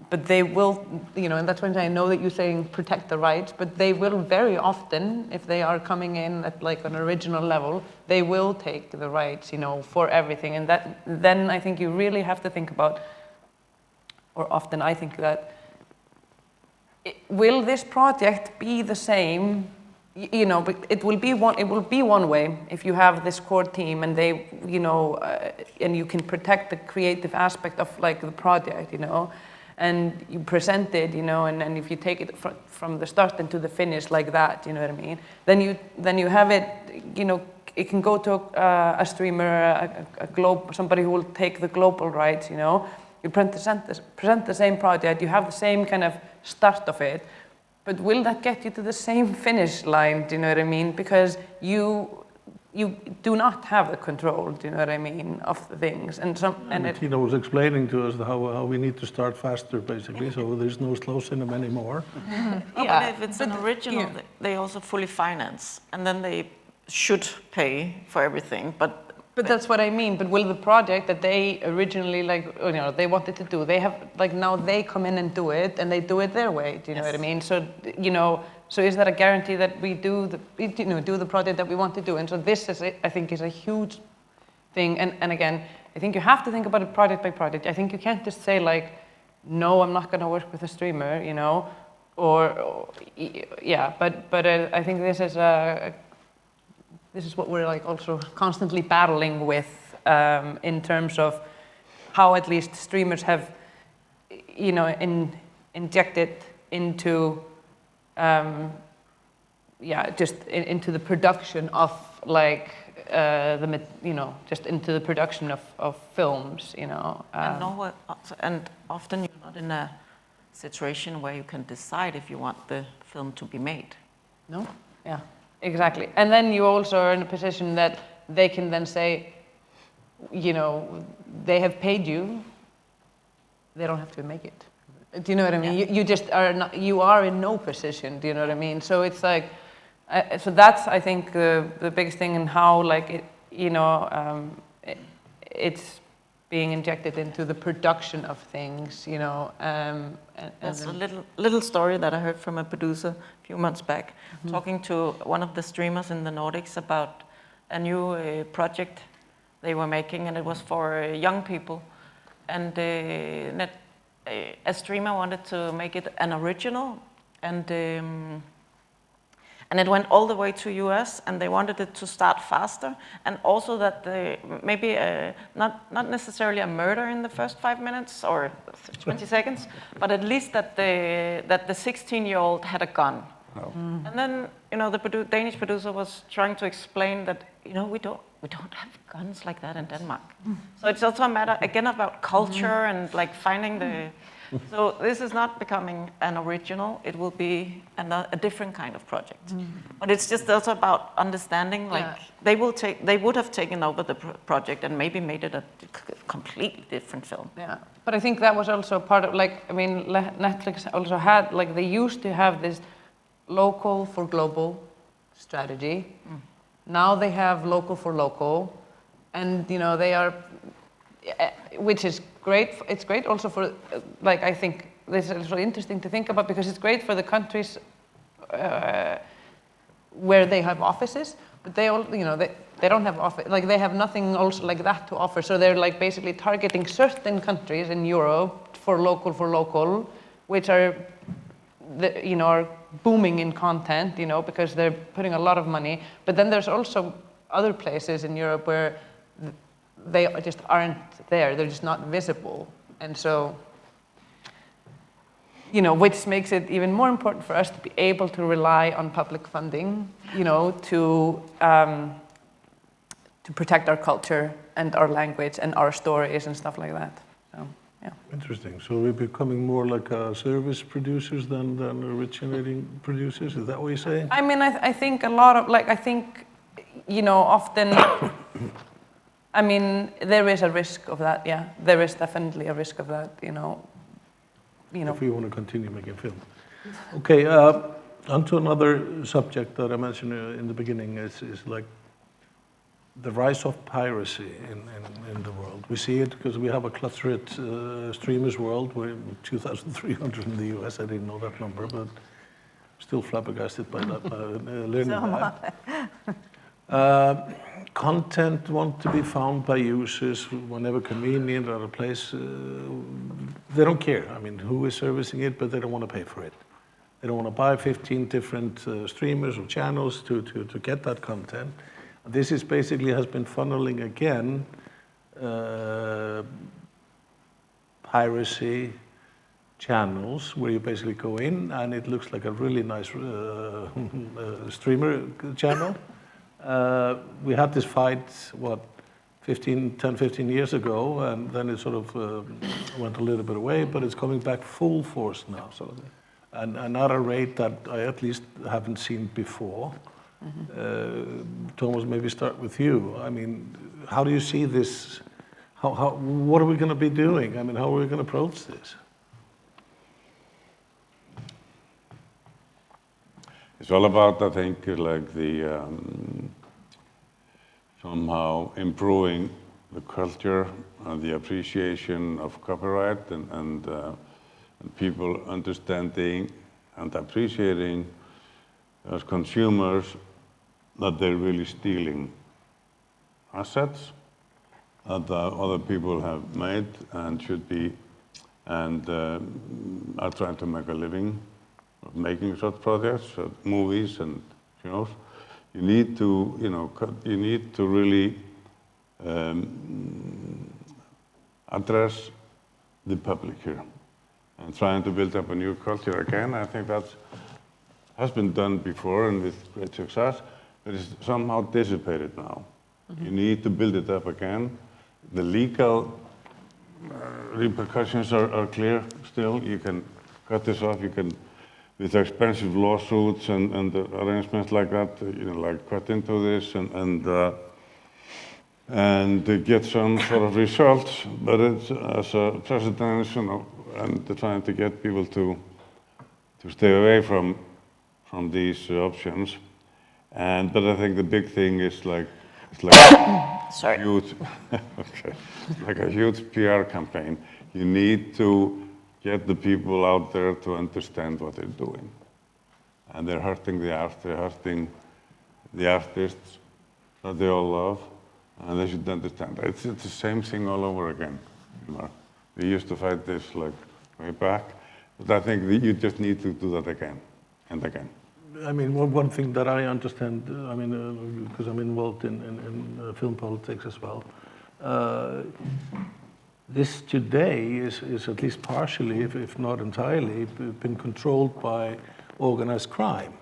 S7: but they will, and that's when I know that you're saying protect the rights, but they will very often, if they are coming in at like an original level, they will take the rights, for everything. And then I think you really have to think about, or often I think that, will this project be the same? But it will be one way if you have this core team and they, and you can protect the creative aspect of like the project, and you present it, and if you take it from the start and to the finish like that, you know what I mean? Then you have it, it can go to a streamer, somebody who will take the global rights, You present the same project, you have the same kind of start of it, but will that get you to the same finish line, do you know what I mean? Because you do not have the control, do you know what I mean, of the things. And
S1: Tine was explaining to us how we need to start faster, basically, so there's no slow cinema anymore.
S5: But if it's an original, they also fully finance, and then they should pay for everything, But
S7: that's what I mean. But will the project that they originally they wanted to do, they have now they come in and do it, and they do it their way. Do you know what I mean? So so is that a guarantee that we do the project that we want to do? And so this is, I think, is a huge thing. And again, I think you have to think about it project by project. I think you can't just say like, no, I'm not going to work with a streamer, But I think this is what we're like also constantly battling with, in terms of how at least streamers have, injected into, just into the production of like, just into the production of films,
S5: And often you're not in a situation where you can decide if you want the film to be made.
S7: No? Yeah. Exactly. And then you also are in a position that they can then say, they have paid you, they don't have to make it. Do you know what I mean? Yeah. You just are not, you are in no position, do you know what I mean? So it's like, so that's, I think, the biggest thing, and how like, it's being injected into the production of things, you know.
S5: That's a little story that I heard from a producer a few months back, talking to one of the streamers in the Nordics about a new project they were making, and it was for young people. And a streamer wanted to make it an original, and it went all the way to US, and they wanted it to start faster, and also that maybe not necessarily a murder in the first 5 minutes or 20 seconds, but at least that the 16-year-old had a gun.
S6: Oh.
S5: And then, you know, the Danish producer was trying to explain that, you know, we don't have guns like that in Denmark. So it's also a matter, again, about culture and like finding the... So this is not becoming an original, it will be a different kind of project. But it's just also about understanding, like, they would have taken over the project and maybe made it a completely different film.
S7: Yeah, but I think that was also part of, like, I mean, Netflix also had, like, they used to have this local for global strategy. Now they have local for local, and, you know, they are, which is great. It's great also for, like, I think this is really interesting to think about, because it's great for the countries where they have offices, but they all, you know, they don't have office, like, they have nothing also like that to offer. So they're like basically targeting certain countries in Europe for local, which are, you know, are booming in content, you know, because they're putting a lot of money. But then there's also other places in Europe where they just aren't there, they're just not visible. And so, you know, which makes it even more important for us to be able to rely on public funding, you know, to protect our culture and our language and our stories and stuff like that. So, yeah.
S1: Interesting. So we're becoming more like service producers than originating producers? Is that what you're saying?
S7: I mean, I think a lot of, like, I think, you know, often, I mean, there is a risk of that, yeah. There is definitely a risk of that, you know.
S1: If we want to continue making film. Okay, onto another subject that I mentioned in the beginning is like the rise of piracy in the world. We see it because we have a clustered streamers world. We're 2,300 in the US. I didn't know that number, but still flabbergasted by that, learning that. Content want to be found by users whenever convenient or a place. They don't care. I mean, who is servicing it, but they don't want to pay for it. They don't want to buy 15 different streamers or channels to get that content. This is basically has been funneling again piracy channels where you basically go in and it looks like a really nice streamer channel. We had this fight, 10, 15 years ago, and then it sort of went a little bit away, but it's coming back full force now. Absolutely. And at a rate that I at least haven't seen before. Thomas, maybe start with you. I mean, how do you see this? What are we going to be doing? I mean, how are we going to approach this?
S6: It's all about, I think, like the somehow improving the culture and the appreciation of copyright and people understanding and appreciating as consumers that they're really stealing assets that other people have made and should be and are trying to make a living of making such projects, movies and shows. You need to, you need to really address the public here and trying to build up a new culture again. I think that has been done before and with great success, but it's somehow dissipated now. You need to build it up again. The legal repercussions are clear still. You can cut this off, you can, with expensive lawsuits and arrangements like that, like cut into this and get some sort of results. But it's as a precedent, and trying to get people to stay away from these options. But I think the big thing is like It's like a
S5: Sorry.
S6: huge, okay, it's like a huge PR campaign. You need to get the people out there to understand what they're doing. And they're hurting the art, they're hurting the artists that they all love, and they should understand. It's the same thing all over again. We used to fight this like way back, but I think that you just need to do that again and again.
S1: I mean, one thing that I understand, I mean, because I'm involved in film politics as well, this today is at least partially, if not entirely, been controlled by organized crime.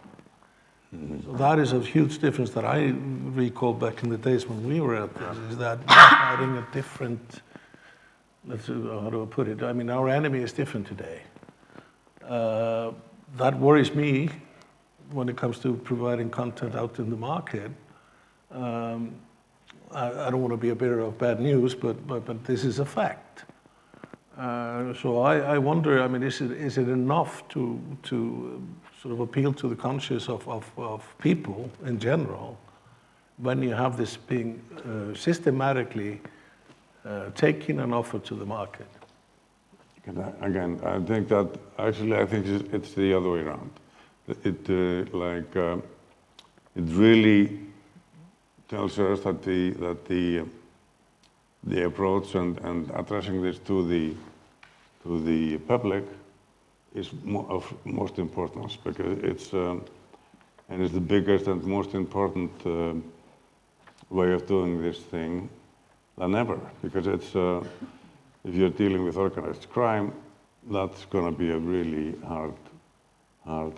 S1: So that is a huge difference that I recall back in the days when we were at this, is that we're fighting a different, how do I put it? I mean, our enemy is different today. That worries me when it comes to providing content out in the market. I don't want to be a bearer of bad news, but this is a fact. So I wonder, I mean, is it enough to sort of appeal to the conscience of people in general when you have this being systematically taken and offered to the market?
S6: Again, I think that actually it's the other way around. It really tells us that the approach and addressing this to the public is of most importance, because it's the biggest and most important way of doing this thing than ever. Because it's if you're dealing with organized crime, that's going to be a really hard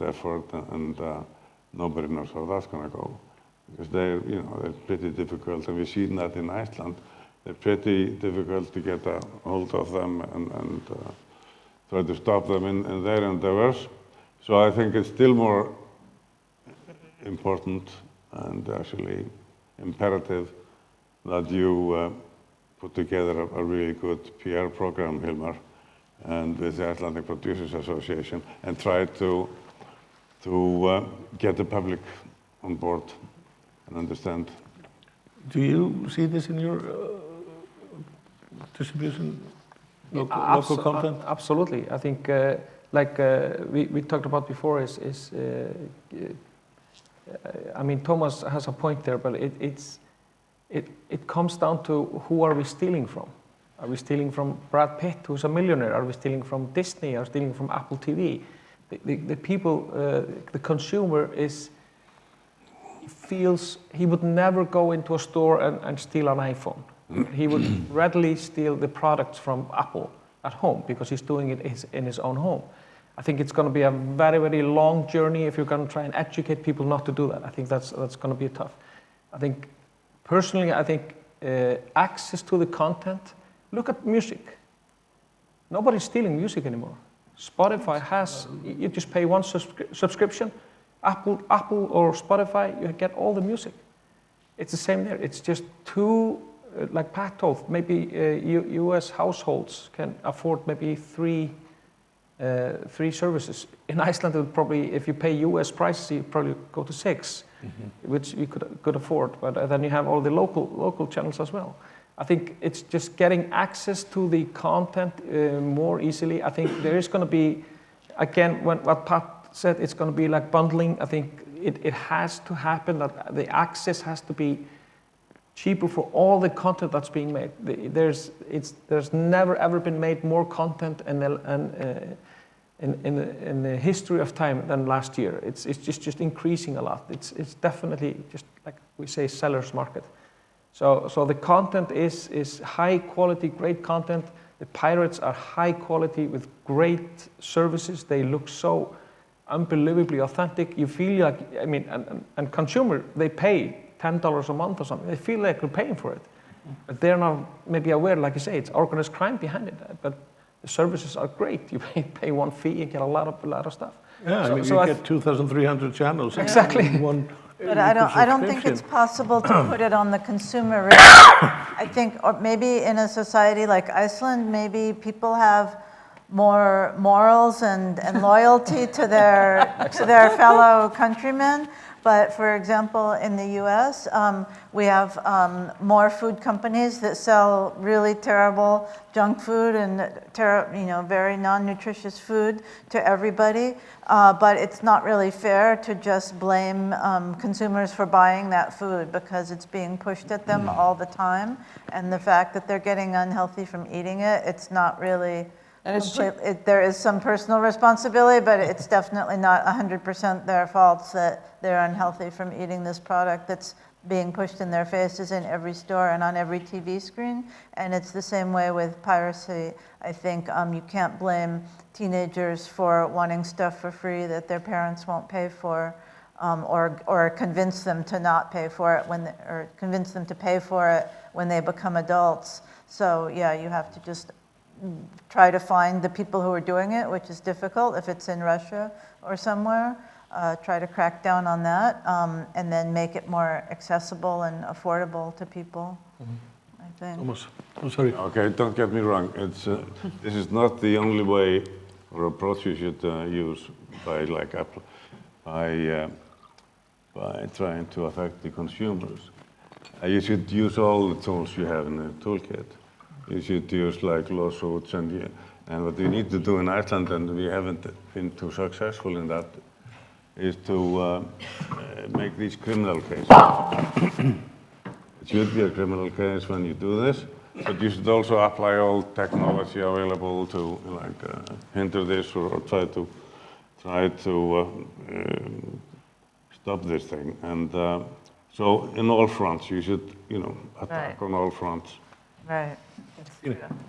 S6: effort, and nobody knows how that's going to go, because they're pretty difficult, and we've seen that in Iceland. They're pretty difficult to get a hold of them and try to stop them in their endeavors. So I think it's still more important and actually imperative that you put together a really good PR program, Hilmar, and with the Icelandic Producers Association, and try to get the public on board and understand.
S1: Do you see this in your distribution, local content?
S2: Absolutely. I think, we talked about before, I mean, Thomas has a point there, but it comes down to who are we stealing from? Are we stealing from Brad Pitt, who's a millionaire? Are we stealing from Disney? Are we stealing from Apple TV? The people, the consumer feels he would never go into a store and steal an iPhone. He would readily steal the products from Apple at home because he's doing it in his own home. I think it's going to be a very, very long journey if you're going to try and educate people not to do that. I think that's going to be tough. I think, personally, access to the content, look at music. Nobody's stealing music anymore. Spotify has, you just pay one subscription, Apple or Spotify, you get all the music. It's the same there. It's just two, like Pat told, maybe US households can afford maybe three services. In Iceland, it would probably, if you pay US prices, you probably go to 6, which you could afford. But then you have all the local channels as well. I think it's just getting access to the content more easily. I think there is going to be, again, what Pat said, it's going to be like bundling. I think it has to happen, that the access has to be cheaper for all the content that's being made. There's never ever been made more content in the history of time than last year. It's just increasing a lot. It's definitely just like we say, seller's market. So the content is high quality, great content. The pirates are high quality with great services. They look so unbelievably authentic. You feel like, I mean, and consumer, they pay $10 a month or something. They feel like they're paying for it. But they're not maybe aware, like you say, it's organized crime behind it. But the services are great. You pay one fee and get a lot of stuff.
S1: Yeah, so, I mean, you get 2,300 channels.
S2: Exactly.
S3: But I don't think it's possible to put it on the consumer rate. I think, or maybe in a society like Iceland, maybe people have more morals and loyalty to their fellow countrymen. But for example, in the US, we have more food companies that sell really terrible junk food and very non-nutritious food to everybody. But it's not really fair to just blame consumers for buying that food because it's being pushed at them all the time. And the fact that they're getting unhealthy from eating it, it's not really... there is some personal responsibility, but it's definitely not 100% their faults that they're unhealthy from eating this product that's being pushed in their faces in every store and on every TV screen. And it's the same way with piracy. I think you can't blame teenagers for wanting stuff for free that their parents won't pay for, or convince them to not pay for it or convince them to pay for it when they become adults. So yeah, you have to just try to find the people who are doing it, which is difficult if it's in Russia or somewhere. Try to crack down on that, and then make it more accessible and affordable to people, I think.
S1: Thomas, I'm sorry.
S6: Okay, don't get me wrong. This is not the only way or approach you should use by Apple, by trying to affect the consumers. You should use all the tools you have in the toolkit. You should use lawsuits and what we need to do in Iceland, and we haven't been too successful in that, is to make these criminal cases. It should be a criminal case when you do this, but you should also apply all technology available to hinder this or try to stop this thing. And so in all fronts, you should attack on all fronts.
S3: Right.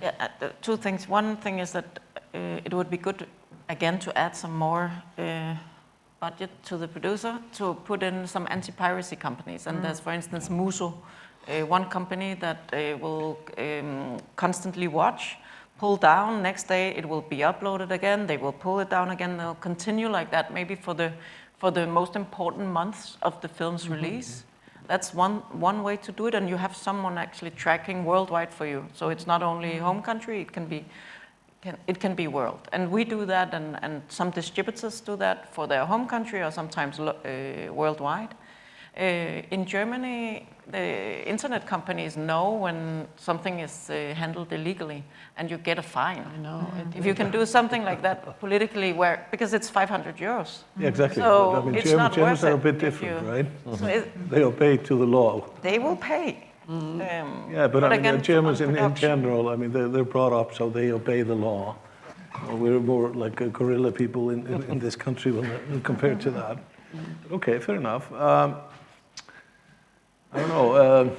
S5: Yeah, two things. One thing is that it would be good, again, to add some more budget to the producer to put in some anti-piracy companies. And there's, for instance, Muso, one company that will constantly watch, pull down, next day it will be uploaded again, they will pull it down again, they'll continue like that, maybe for the most important months of the film's release. That's one way to do it, and you have someone actually tracking worldwide for you. So it's not only home country, it can be world. And we do that, and some distributors do that for their home country or sometimes worldwide. In Germany, the internet companies know when something is handled illegally, and you get a fine.
S7: I know.
S5: If you can do something like that politically, because it's 500 euros.
S1: Yeah, exactly.
S5: So
S1: I mean,
S5: it's not
S1: Germans
S5: worth
S1: are a
S5: it
S1: bit
S5: if
S1: different,
S5: you-
S1: right?
S5: So
S1: They obey to the law.
S5: they will pay.
S1: Yeah, but I mean,
S5: again,
S1: the Germans in
S5: production.
S1: general, I mean, they're brought up so they obey the law. We're more like guerrilla people in this country compared to that. Okay, fair enough. I don't know.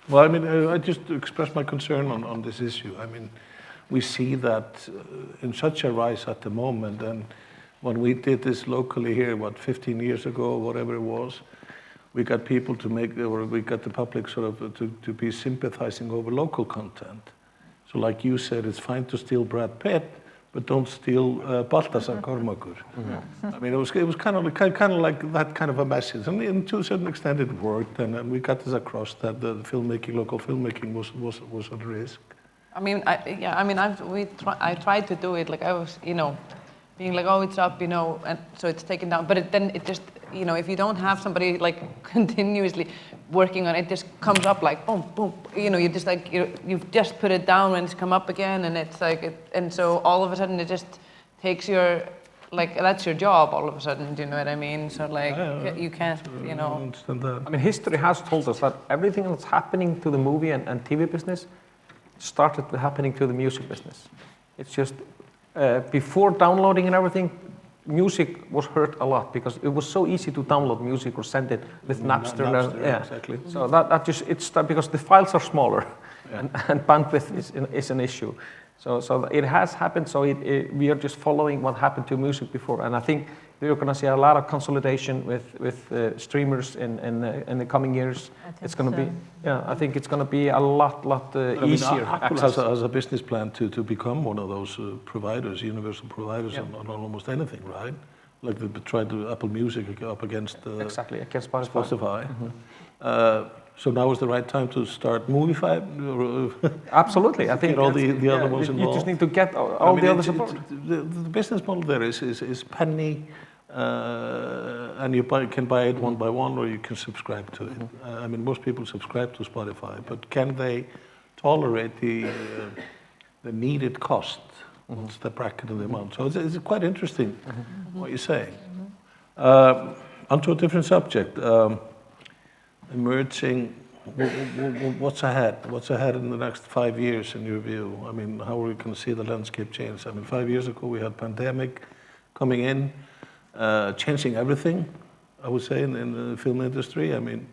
S1: Well, I mean, I just express my concern on this issue. I mean, we see that in such a rise at the moment, and when we did this locally here, 15 years ago, whatever it was, we got people we got the public sort of to be sympathizing over local content. So like you said, it's fine to steal Brad Pitt, but don't steal Baltasar Kormákur. I mean, it was kind of like that kind of a message, and to a certain extent it worked, and we got this across that the local filmmaking was at risk.
S7: I mean, I tried to do it. Like I was, being like, oh, it's up, and so it's taken down. But then it just, if you don't have somebody like continuously working on it, just comes up like boom, boom. You just like you've just put it down when it's come up again, and it's like, and so all of a sudden it just takes your, like that's your job all of a sudden. Do you know what I mean? So like you can't,
S1: I understand that.
S2: I mean, history has told us that everything that's happening to the movie and TV business started happening to the music business. It's just before downloading and everything, music was hurt a lot because it was so easy to download music or send it with Napster.
S1: Yeah, exactly.
S2: So that just it's because the files are smaller, and bandwidth is an issue. So it has happened. So we are just following what happened to music before, and I think we're going to see a lot of consolidation with streamers in the coming years. It's going to be, I think it's going to be a lot easier.
S1: Apple has a business plan to become one of those providers, universal providers on almost anything, right? Like they tried to Apple Music up against
S2: exactly against Spotify.
S1: Spotify. So now is the right time to start Movify?
S2: Absolutely, I think
S1: all the other ones involved.
S2: You just need to get all the other support.
S1: The business model there is penny and you can buy it one by one, or you can subscribe to it. I mean, most people subscribe to Spotify, but can they tolerate the needed cost? What's the bracket of the amount? So it's quite interesting what you're saying. Onto a different subject. Emerging, what's ahead? What's ahead in the next 5 years in your view? I mean, how are we going to see the landscape change? I mean, 5 years ago we had pandemic coming in, changing everything, I would say, in the film industry. I mean,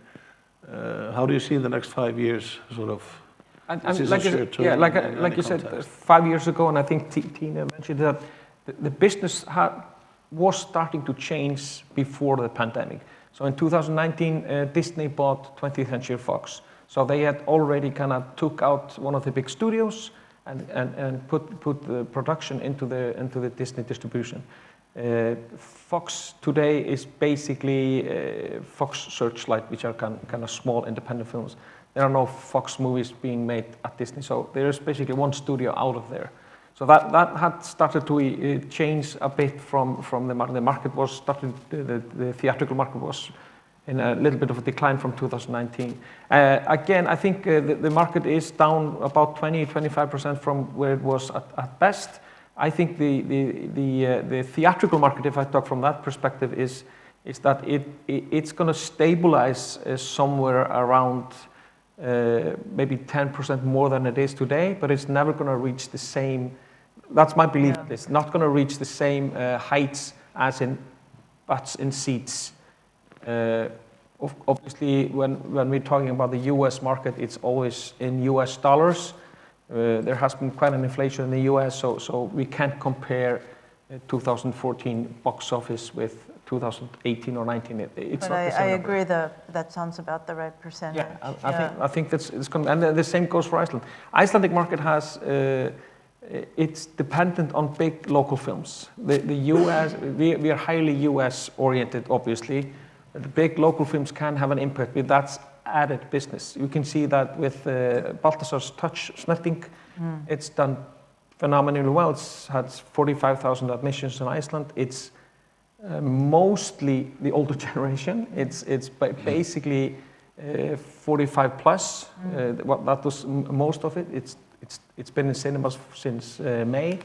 S1: how do you see the next 5 years sort of?
S2: Like you said, 5 years ago, and I think Tine mentioned that the business was starting to change before the pandemic. So in 2019, Disney bought 20th Century Fox. So they had already kind of took out one of the big studios and put the production into the Disney distribution. Fox today is basically Fox Searchlight, which are kind of small independent films. There are no Fox movies being made at Disney, so there is basically one studio out of there. So that had started to change a bit from the market. The market was starting, the theatrical market was in a little bit of a decline from 2019. Again, I think the market is down about 20-25% from where it was at best. I think the theatrical market, if I talk from that perspective, is that it's going to stabilize somewhere around maybe 10% more than it is today, but it's never going to reach the same. That's my belief. Yeah. It's not going to reach the same heights as in butts in seats. Obviously, when we're talking about the U.S. market, it's always in U.S. dollars. There has been quite an inflation in the U.S., so we can't compare 2014 box office with 2018 or 19. It's
S3: but I agree that sounds about the right percentage.
S2: Yeah, I think that's it's going. And the same goes for Iceland. Icelandic market has. It's dependent on big local films. The U.S. we are highly U.S. oriented, obviously. The big local films can have an impact, but that's added business. You can see that with Baltasar's Touch Snerting. It's done phenomenally well. It's had 45,000 admissions in Iceland. It's mostly the older generation. It's basically 45 plus. That was most of it. It's been in cinemas since May,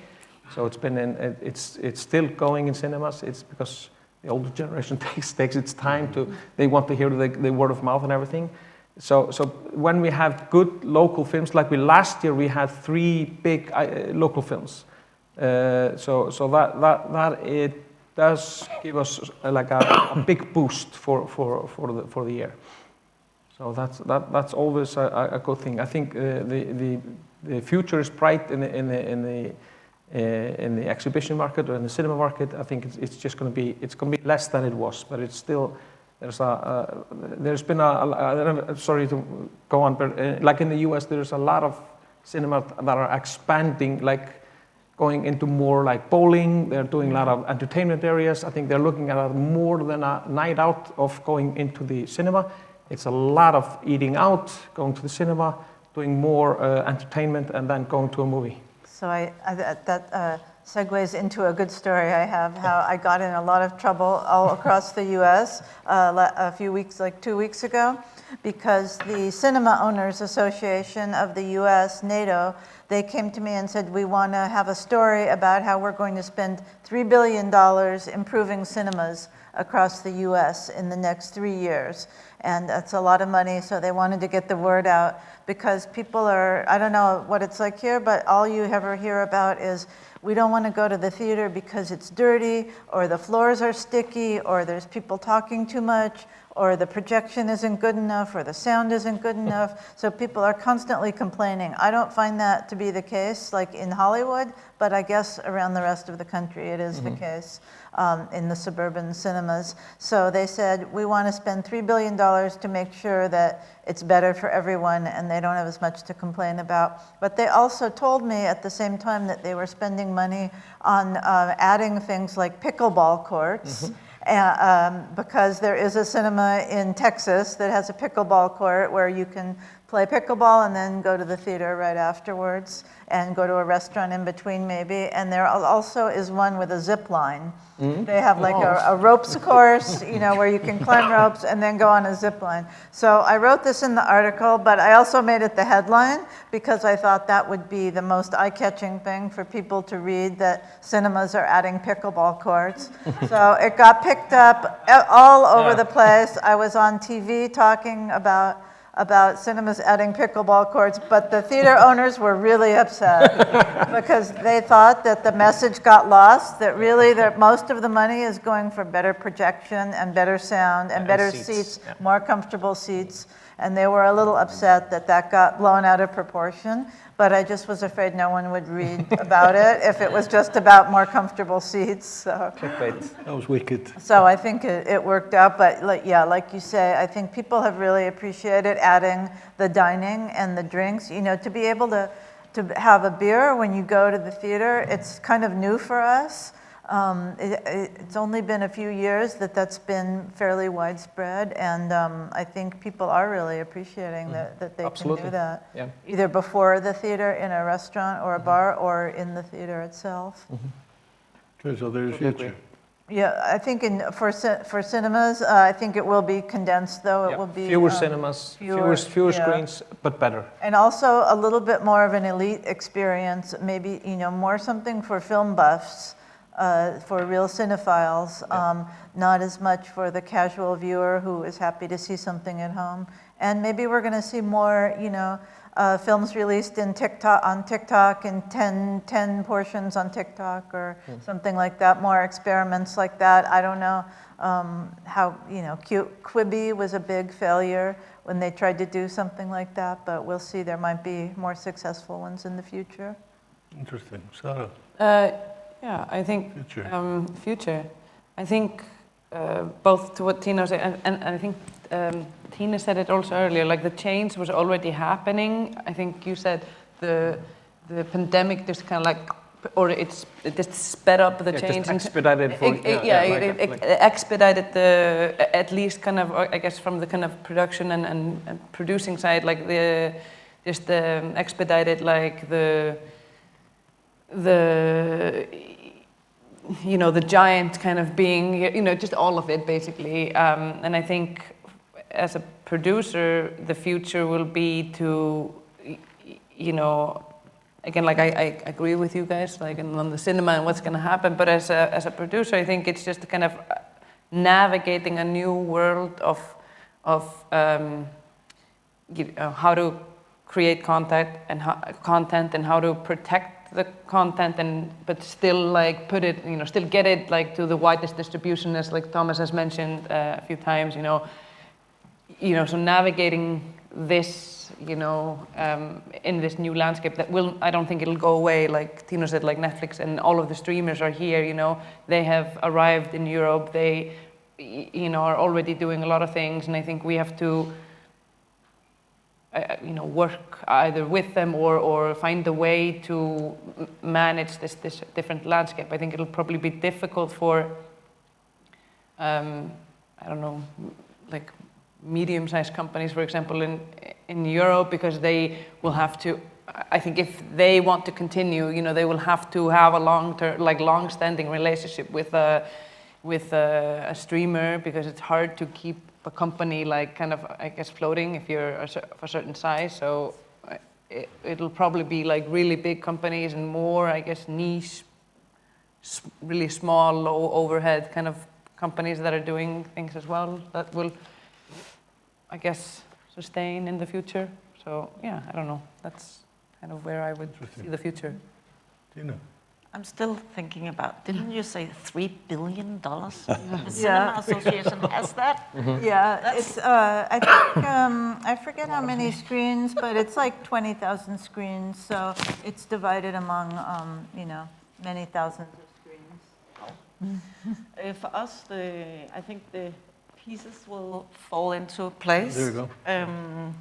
S2: so it's still going in cinemas. It's because the older generation takes its time to. They want to hear the word of mouth and everything. So when we have good local films, like last year we had 3 big local films. So that it does give us like a big boost for the year. So that's always a good thing. I think the future is bright in the exhibition market or in the cinema market. I think it's just going to be less than it was, but it's still there's been sorry to go on, but like in the US, there's a lot of cinema that are expanding, like going into more like bowling. They're doing a lot of entertainment areas. I think they're looking at it more than a night out of going into the cinema. It's a lot of eating out, going to the cinema, doing more entertainment, and then going to a movie.
S3: So that segues into a good story I have, how I got in a lot of trouble all across the U.S. A few weeks, like 2 weeks ago, because the Cinema Owners Association of the U.S., NATO, they came to me and said, we want to have a story about how we're going to spend $3 billion improving cinemas across the U.S. in the next 3 years. And that's a lot of money, so they wanted to get the word out, because people are, I don't know what it's like here, but all you ever hear about is, we don't want to go to the theater because it's dirty, or the floors are sticky, or there's people talking too much, or the projection isn't good enough, or the sound isn't good enough. So people are constantly complaining. I don't find that to be the case, like in Hollywood, but I guess around the rest of the country it is the case in the suburban cinemas. So they said, we want to spend $3 billion to make sure that it's better for everyone and they don't have as much to complain about. But they also told me at the same time that they were spending money on adding things like pickleball courts. Because there is a cinema in Texas that has a pickleball court where you can play pickleball and then go to the theater right afterwards and go to a restaurant in between maybe. And there also is one with a zip line. They have like a ropes course, you know, where you can climb ropes and then go on a zip line. So I wrote this in the article, but I also made it the headline because I thought that would be the most eye-catching thing for people to read, that cinemas are adding pickleball courts. So it got picked up all over the place. I was on TV talking about cinemas adding pickleball courts, but the theater owners were really upset because they thought that the message got lost, that really that most of the money is going for better projection and better sound and better seats, more comfortable seats, and they were a little upset that that got blown out of proportion. But I just was afraid no one would read about it if it was just about more comfortable seats. So.
S2: Clickbait.
S1: That was wicked.
S3: So I think it worked out, but like you say, I think people have really appreciated adding the dining and the drinks. You know, to be able to have a beer when you go to the theater, it's kind of new for us. It's only been a few years that's been fairly widespread, and I think people are really appreciating that they can do that.
S2: Yeah.
S3: Either before the theater in a restaurant or a bar, or in the theater itself.
S1: Okay, so there's future.
S3: Yeah, I think for cinemas, I think it will be condensed, though. It will be
S2: fewer cinemas, fewer screens, but better.
S3: And also a little bit more of an elite experience, maybe, you know, more something for film buffs. For real cinephiles, not as much for the casual viewer who is happy to see something at home. And maybe we're going to see more, you know, films released on TikTok in 10 portions on TikTok or something like that, more experiments like that. I don't know how, you know, Quibi was a big failure when they tried to do something like that, but we'll see. There might be more successful ones in the future.
S1: Interesting. Sarah?
S7: Yeah, I think
S1: Future.
S7: I think both to what Tine said, and I think Tine said it also earlier. Like the change was already happening. I think you said the pandemic just kind of like, or it just sped up the change.
S2: Just expedited for
S7: it expedited the, at least kind of, I guess, from the kind of production and producing side, like expedited like the you know, the giant kind of being, you know, just all of it basically. And I think as a producer, the future will be to, you know, again, like I agree with you guys, like on the cinema and what's going to happen. But as a producer, I think it's just kind of navigating a new world of you know, how to create content and how to protect the content but still like put it, you know, still get it like to the widest distribution, as like Thomas has mentioned a few times, you know, so navigating this, you know, in this new landscape that I don't think it'll go away. Like Tino said, like Netflix and all of the streamers are here, you know, they have arrived in Europe, they, you know, are already doing a lot of things, and I think we have to you know, work either with them or find a way to manage this different landscape. I think it'll probably be difficult for, I don't know, like medium-sized companies, for example, in Europe, because they will have to, I think if they want to continue, you know, they will have to have a long-standing relationship with a streamer, because it's hard to keep a company like kind of, I guess, floating if you're of a certain size. So it'll probably be like really big companies and more, I guess, niche, really small, low overhead kind of companies that are doing things as well that will, I guess, sustain in the future. So yeah, I don't know. That's kind of where I would see the future.
S1: Tina?
S5: I'm still thinking about, didn't you say $3 billion? The Cinema Association has that?
S3: Yeah, it's, I think, I forget how many screens, but it's like 20,000 screens, so it's divided among, you know, many thousands of screens.
S5: For us, I think the pieces will fall into place.
S1: There you go.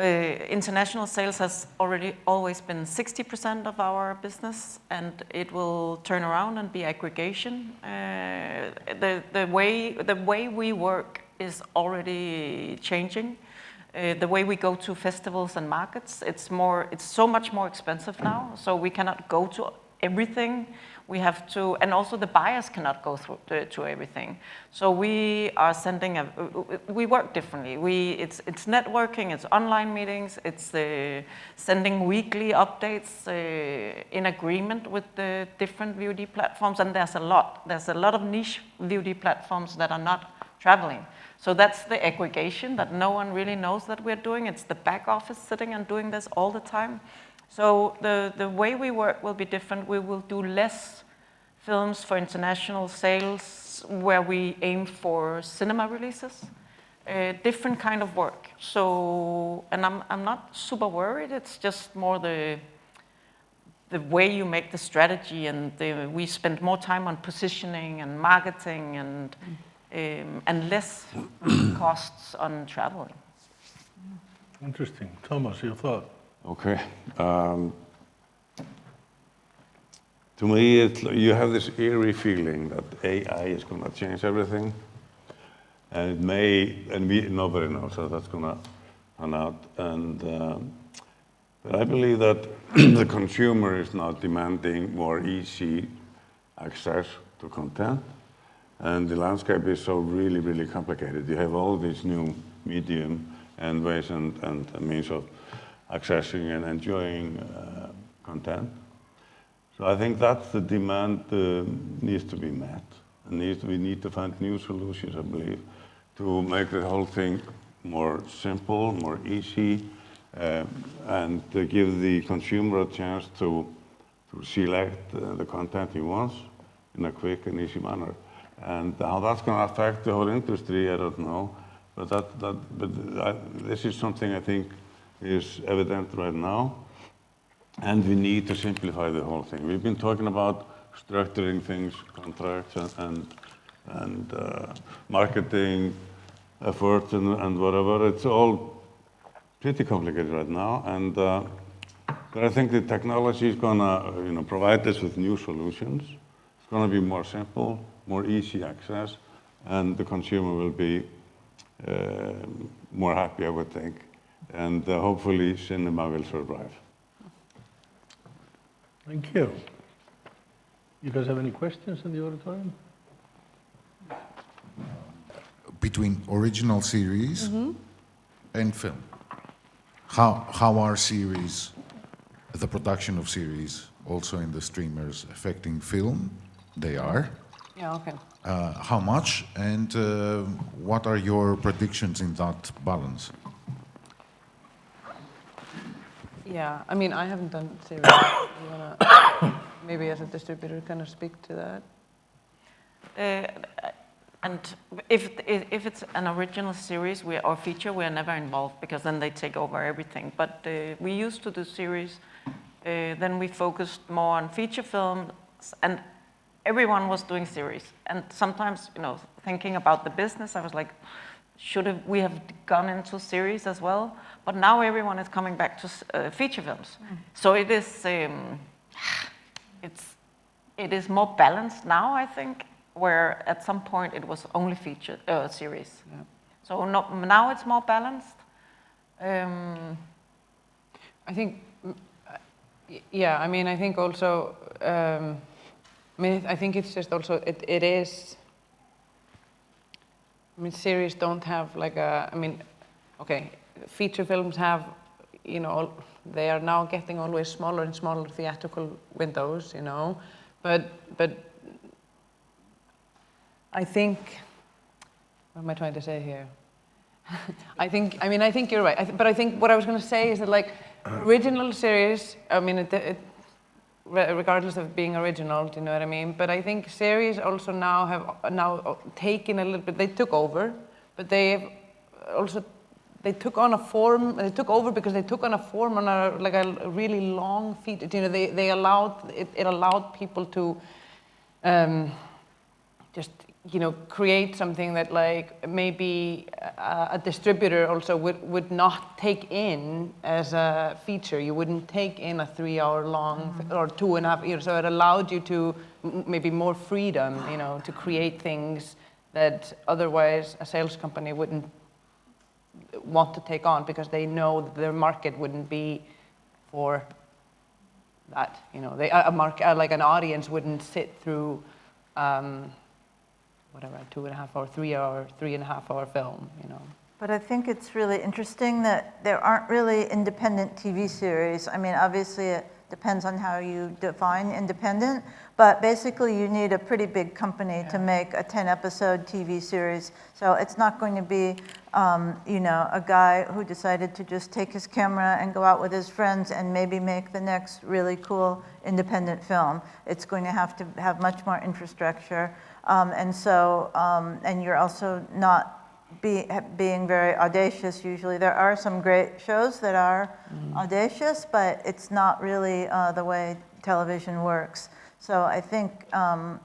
S5: International sales has always been 60% of our business, and it will turn around and be aggregation. The way we work is already changing. The way we go to festivals and markets, it's so much more expensive now, so we cannot go to everything. We have to, and also the buyers cannot go through to everything. So we are sending we work differently. It's networking, it's online meetings, it's sending weekly updates in agreement with the different VOD platforms, and there's a lot of niche VOD platforms that are not traveling. So that's the aggregation that no one really knows that we're doing. It's the back office sitting and doing this all the time. So the way we work will be different. We will do less films for international sales where we aim for cinema releases. Different kind of work. So, and I'm not super worried. It's just more the way you make the strategy, and we spend more time on positioning and marketing and less costs on traveling.
S1: Interesting. Thomas, your thought?
S6: Okay. To me, you have this eerie feeling that AI is going to change everything, and it may, and nobody knows how that's going to pan out. And but I believe that the consumer is now demanding more easy access to content, and the landscape is so really, really complicated. You have all these new medium and ways and means of accessing and enjoying content. So I think that's the demand needs to be met. And we need to find new solutions, I believe, to make the whole thing more simple, more easy, and to give the consumer a chance to select the content he wants in a quick and easy manner. And how that's going to affect the whole industry, I don't know. But this is something I think is evident right now. And we need to simplify the whole thing. We've been talking about structuring things, contracts and marketing efforts and whatever. It's all pretty complicated right now. And but I think the technology is going to provide us with new solutions. It's going to be more simple, more easy access, and the consumer will be more happy, I would think. And hopefully cinema will survive.
S1: Thank you. You guys have any questions in the auditorium?
S8: Between original series and film, how are series, the production of series, also in the streamers, affecting film? They are.
S7: Yeah, okay.
S8: How much, and what are your predictions in that balance?
S7: Yeah, I mean, I haven't done series. You wanna maybe as a distributor kind of speak to that?
S5: And if it's an original series or feature, we are never involved because then they take over everything. But we used to do series, then we focused more on feature films, and everyone was doing series. And sometimes, thinking about the business, I was like, we have gone into series as well? But now everyone is coming back to feature films. So it is more balanced now, I think, where at some point it was only feature series. Yeah. So now it's more balanced.
S7: I think, yeah, I mean, I think also, I think it's just also, it is, series don't have like okay, feature films have, they are now getting always smaller and smaller theatrical windows, but I think, what am I trying to say here? I think you're right, but I think what I was going to say is that like original series, regardless of being original, do you know what I mean? But I think series also have taken a little bit, they took over, but they took on a form, they took over because they took on a form on a really long feature. It allowed people to just, create something that like maybe a distributor also would not take in as a feature. You wouldn't take in a 3-hour long or 2.5 years. So it allowed you to maybe more freedom, to create things that otherwise a sales company want to take on because they know that their market wouldn't be for that. You know, like an audience wouldn't sit through whatever, 2.5 hour, 3 hour, 3.5 hour film. You know.
S3: But I think it's really interesting that there aren't really independent TV series. I mean, obviously it depends on how you define independent, but basically you need a pretty big company to make a 10-episode TV series. So it's not going to be, you know, a guy who decided to just take his camera and go out with his friends and maybe make the next really cool independent film. It's going to have much more infrastructure. And you're also not being very audacious usually. There are some great shows that are audacious, but it's not really the way television works. So I think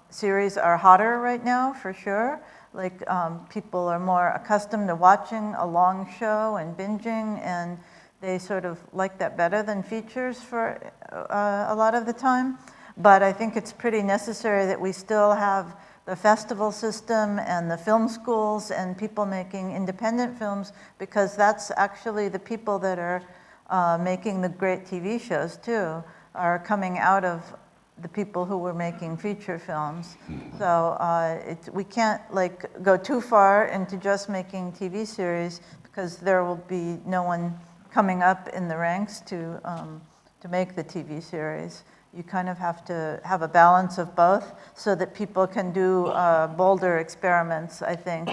S3: series are hotter right now, for sure. Like people are more accustomed to watching a long show and binging, and they sort of like that better than features for a lot of the time. But I think it's pretty necessary that we still have the festival system and the film schools and people making independent films, because that's actually the people that are making the great TV shows too, are coming out of the people who were making feature films. So we can't like go too far into just making TV series, because there will be no one coming up in the ranks to make the TV series. You kind of have to have a balance of both so that people can do bolder experiments, I think,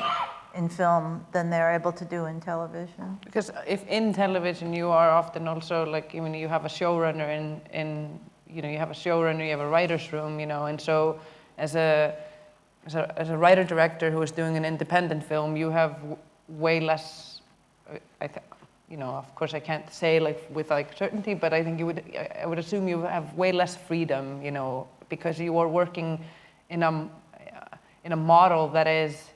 S3: in film than they're able to do in television.
S7: Because if in television you are often also like, you know, you have a showrunner in you know, you have a showrunner, you have a writer's room, you know, and so as a writer-director who is doing an independent film, you have way less, you know, of course I can't say like with like certainty, but I think I would assume you have way less freedom, you know, because you are working in a model that is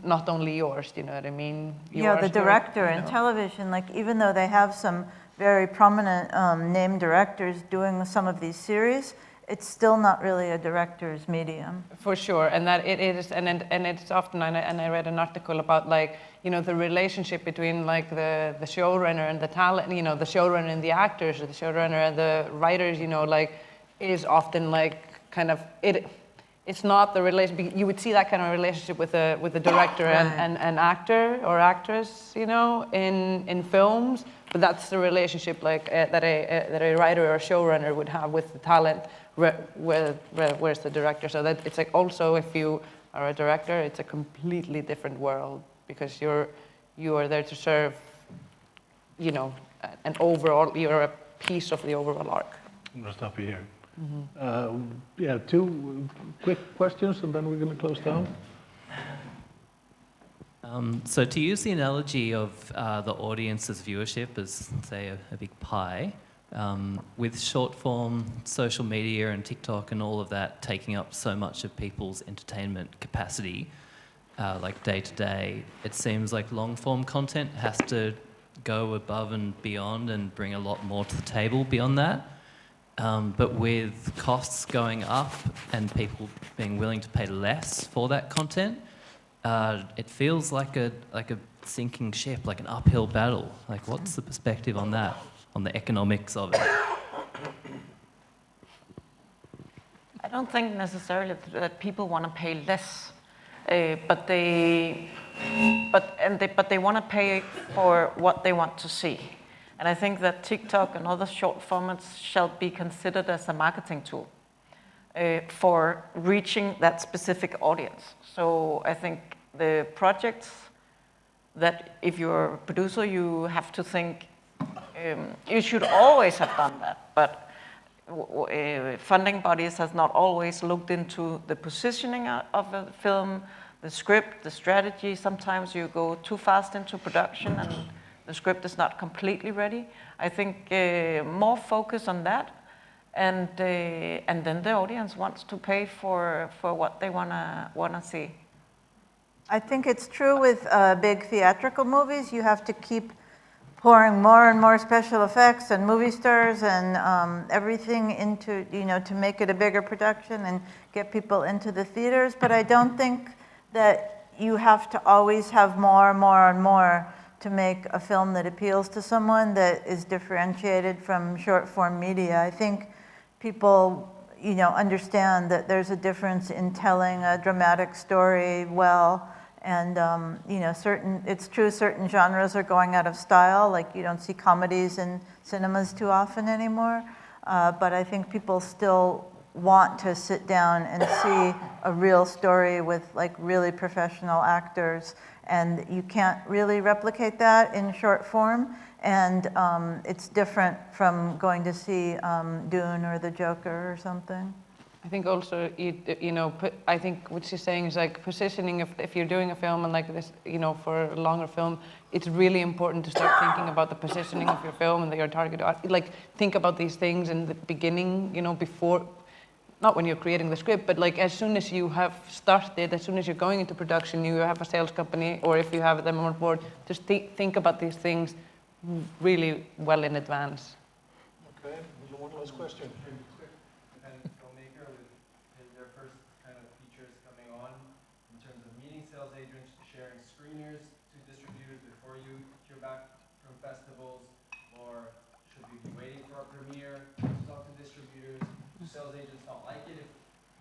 S7: not only yours, you know what I mean?
S3: Yeah, the director in television, like even though they have some very prominent named directors doing some of these series, it's still not really a director's medium.
S7: For sure, and that it is, and it's often, and I read an article about like, you know, the relationship between like the showrunner and the talent, you know, the showrunner and the actors, or the showrunner and the writers, you know, like, is often like kind of it's not the relationship. You would see that kind of relationship with a director and actor or actress, you know, in films. But that's the relationship like that a writer or a showrunner would have with the talent, where's the director. So that it's like also if you are a director, it's a completely different world, because you are there to serve, you know, an overall. You're a piece of the overall arc.
S1: I'm gonna stop you here. Yeah, 2 quick questions, and then we're going to close down.
S9: So to use the analogy of the audience's viewership as, say, a big pie, with short form, social media and TikTok and all of that taking up so much of people's entertainment capacity, like day to day, it seems like long form content has to go above and beyond and bring a lot more to the table beyond that. But with costs going up and people being willing to pay less for that content, it feels like a sinking ship, like an uphill battle. Like, what's the perspective on that, on the economics of it?
S5: I don't think necessarily that people want to pay less, but they want to pay for what they want to see. And I think that TikTok and other short formats shall be considered as a marketing tool for reaching that specific audience. So I think the projects that if you're a producer, you have to think, you should always have done that, but funding bodies has not always looked into the positioning of a film, the script, the strategy. Sometimes you go too fast into production and the script is not completely ready. I think more focus on that, and then the audience wants to pay for what they wanna see.
S3: I think it's true with big theatrical movies. You have to keep pouring more and more special effects and movie stars and everything into, you know, to make it a bigger production and get people into the theaters. But I don't think that you have to always have more and more and more to make a film that appeals to someone, that is differentiated from short form media. I think people, understand that there's a difference in telling a dramatic story well, and it's true certain genres are going out of style, like you don't see comedies in cinemas too often anymore, but I think people still want to sit down and see a real story with like really professional actors, and you can't really replicate that in short form, and it's different from going to see Dune or The Joker or something.
S7: I think also, I think what she's saying is like positioning, if you're doing a film and like this, for a longer film, it's really important to start thinking about the positioning of your film and your target, like think about these things in the beginning, before, not when you're creating the script, but like as soon as you have started, as soon as you're going into production, you have a sales company, or if you have them on board, just think about these things really well in advance.
S1: Okay, one last question.
S10: And filmmaker with their first kind of features coming on in terms of meeting sales agents, sharing screeners to distributors before you hear back from festivals, or should we be waiting for a premiere to talk to distributors? Do sales agents not like it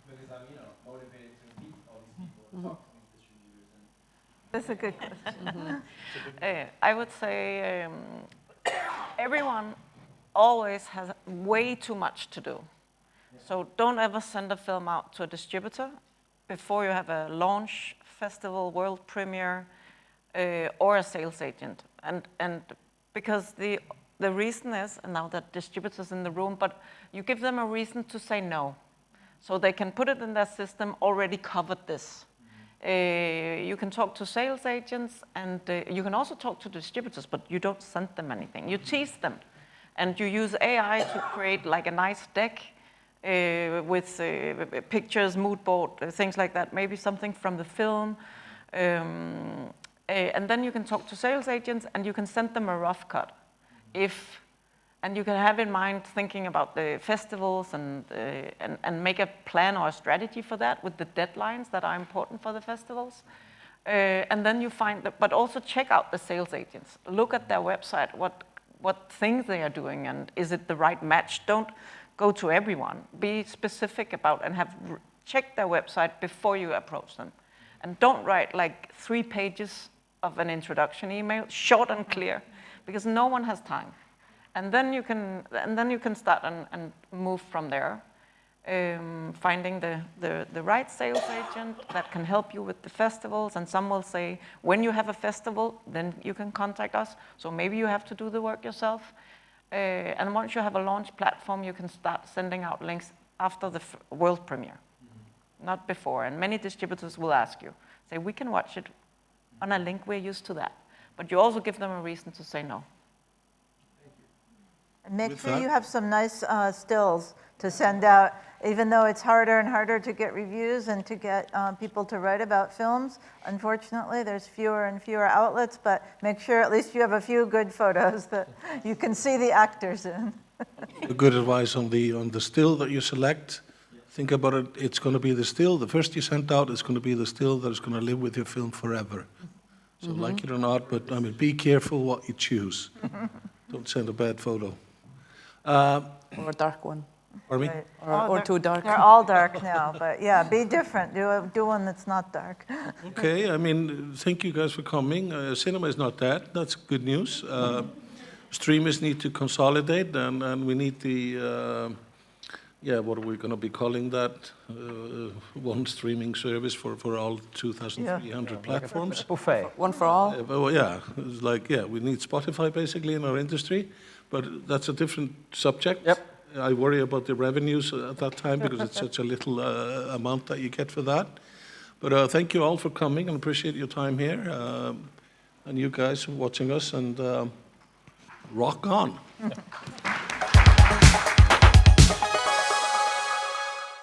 S10: because I'm motivated to meet all these people and talk to these distributors?
S3: That's a good question.
S5: I would say everyone always has way too much to do. So don't ever send a film out to a distributor before you have a launch, festival, world premiere, or a sales agent. And because the reason is, and now that distributors in the room, but you give them a reason to say no. So they can put it in their system, already covered this. You can talk to sales agents, and you can also talk to distributors, but you don't send them anything. You tease them, and you use AI to create like a nice deck with pictures, mood board, things like that, maybe something from the film. And then you can talk to sales agents, and you can send them a rough cut. And you can have in mind thinking about the festivals and make a plan or a strategy for that with the deadlines that are important for the festivals. And then you find that, but also check out the sales agents. Look at their website, what things they are doing, and is it the right match? Don't go to everyone. Be specific about and check their website before you approach them. And don't write like 3 pages of an introduction email, short and clear, because no one has time. And then you can start and move from there, finding the right sales agent that can help you with the festivals. And some will say, when you have a festival, then you can contact us. So maybe you have to do the work yourself. And once you have a launch platform, you can start sending out links after the world premiere, not before. And many distributors will ask you, say, we can watch it on a link, we're used to that. But you also give them a reason to say no.
S3: Make sure you have some nice stills to send out, even though it's harder and harder to get reviews and to get people to write about films. Unfortunately, there's fewer and fewer outlets, but make sure at least you have a few good photos that you can see the actors in.
S1: Good advice on the still that you select. Think about it, it's going to be the still, the first you sent out is going to be the still that is going to live with your film forever. So like it or not, but I mean, be careful what you choose. Don't send a bad photo.
S7: Or a dark one.
S1: Pardon me?
S3: Right.
S7: Or too dark.
S3: They're all dark now, but yeah, be different. Do one that's not dark.
S1: Okay, I mean, thank you guys for coming. Cinema is not dead. That's good news. Streamers need to consolidate, and we need the, what are we going to be calling that? One streaming service for all 2,300 platforms.
S2: Buffet.
S7: One for all?
S1: It's like, we need Spotify basically in our industry, but that's a different subject.
S2: Yep.
S1: I worry about the revenues at that time because it's such a little amount that you get for that. But thank you all for coming and appreciate your time here. And you guys watching us, and rock on.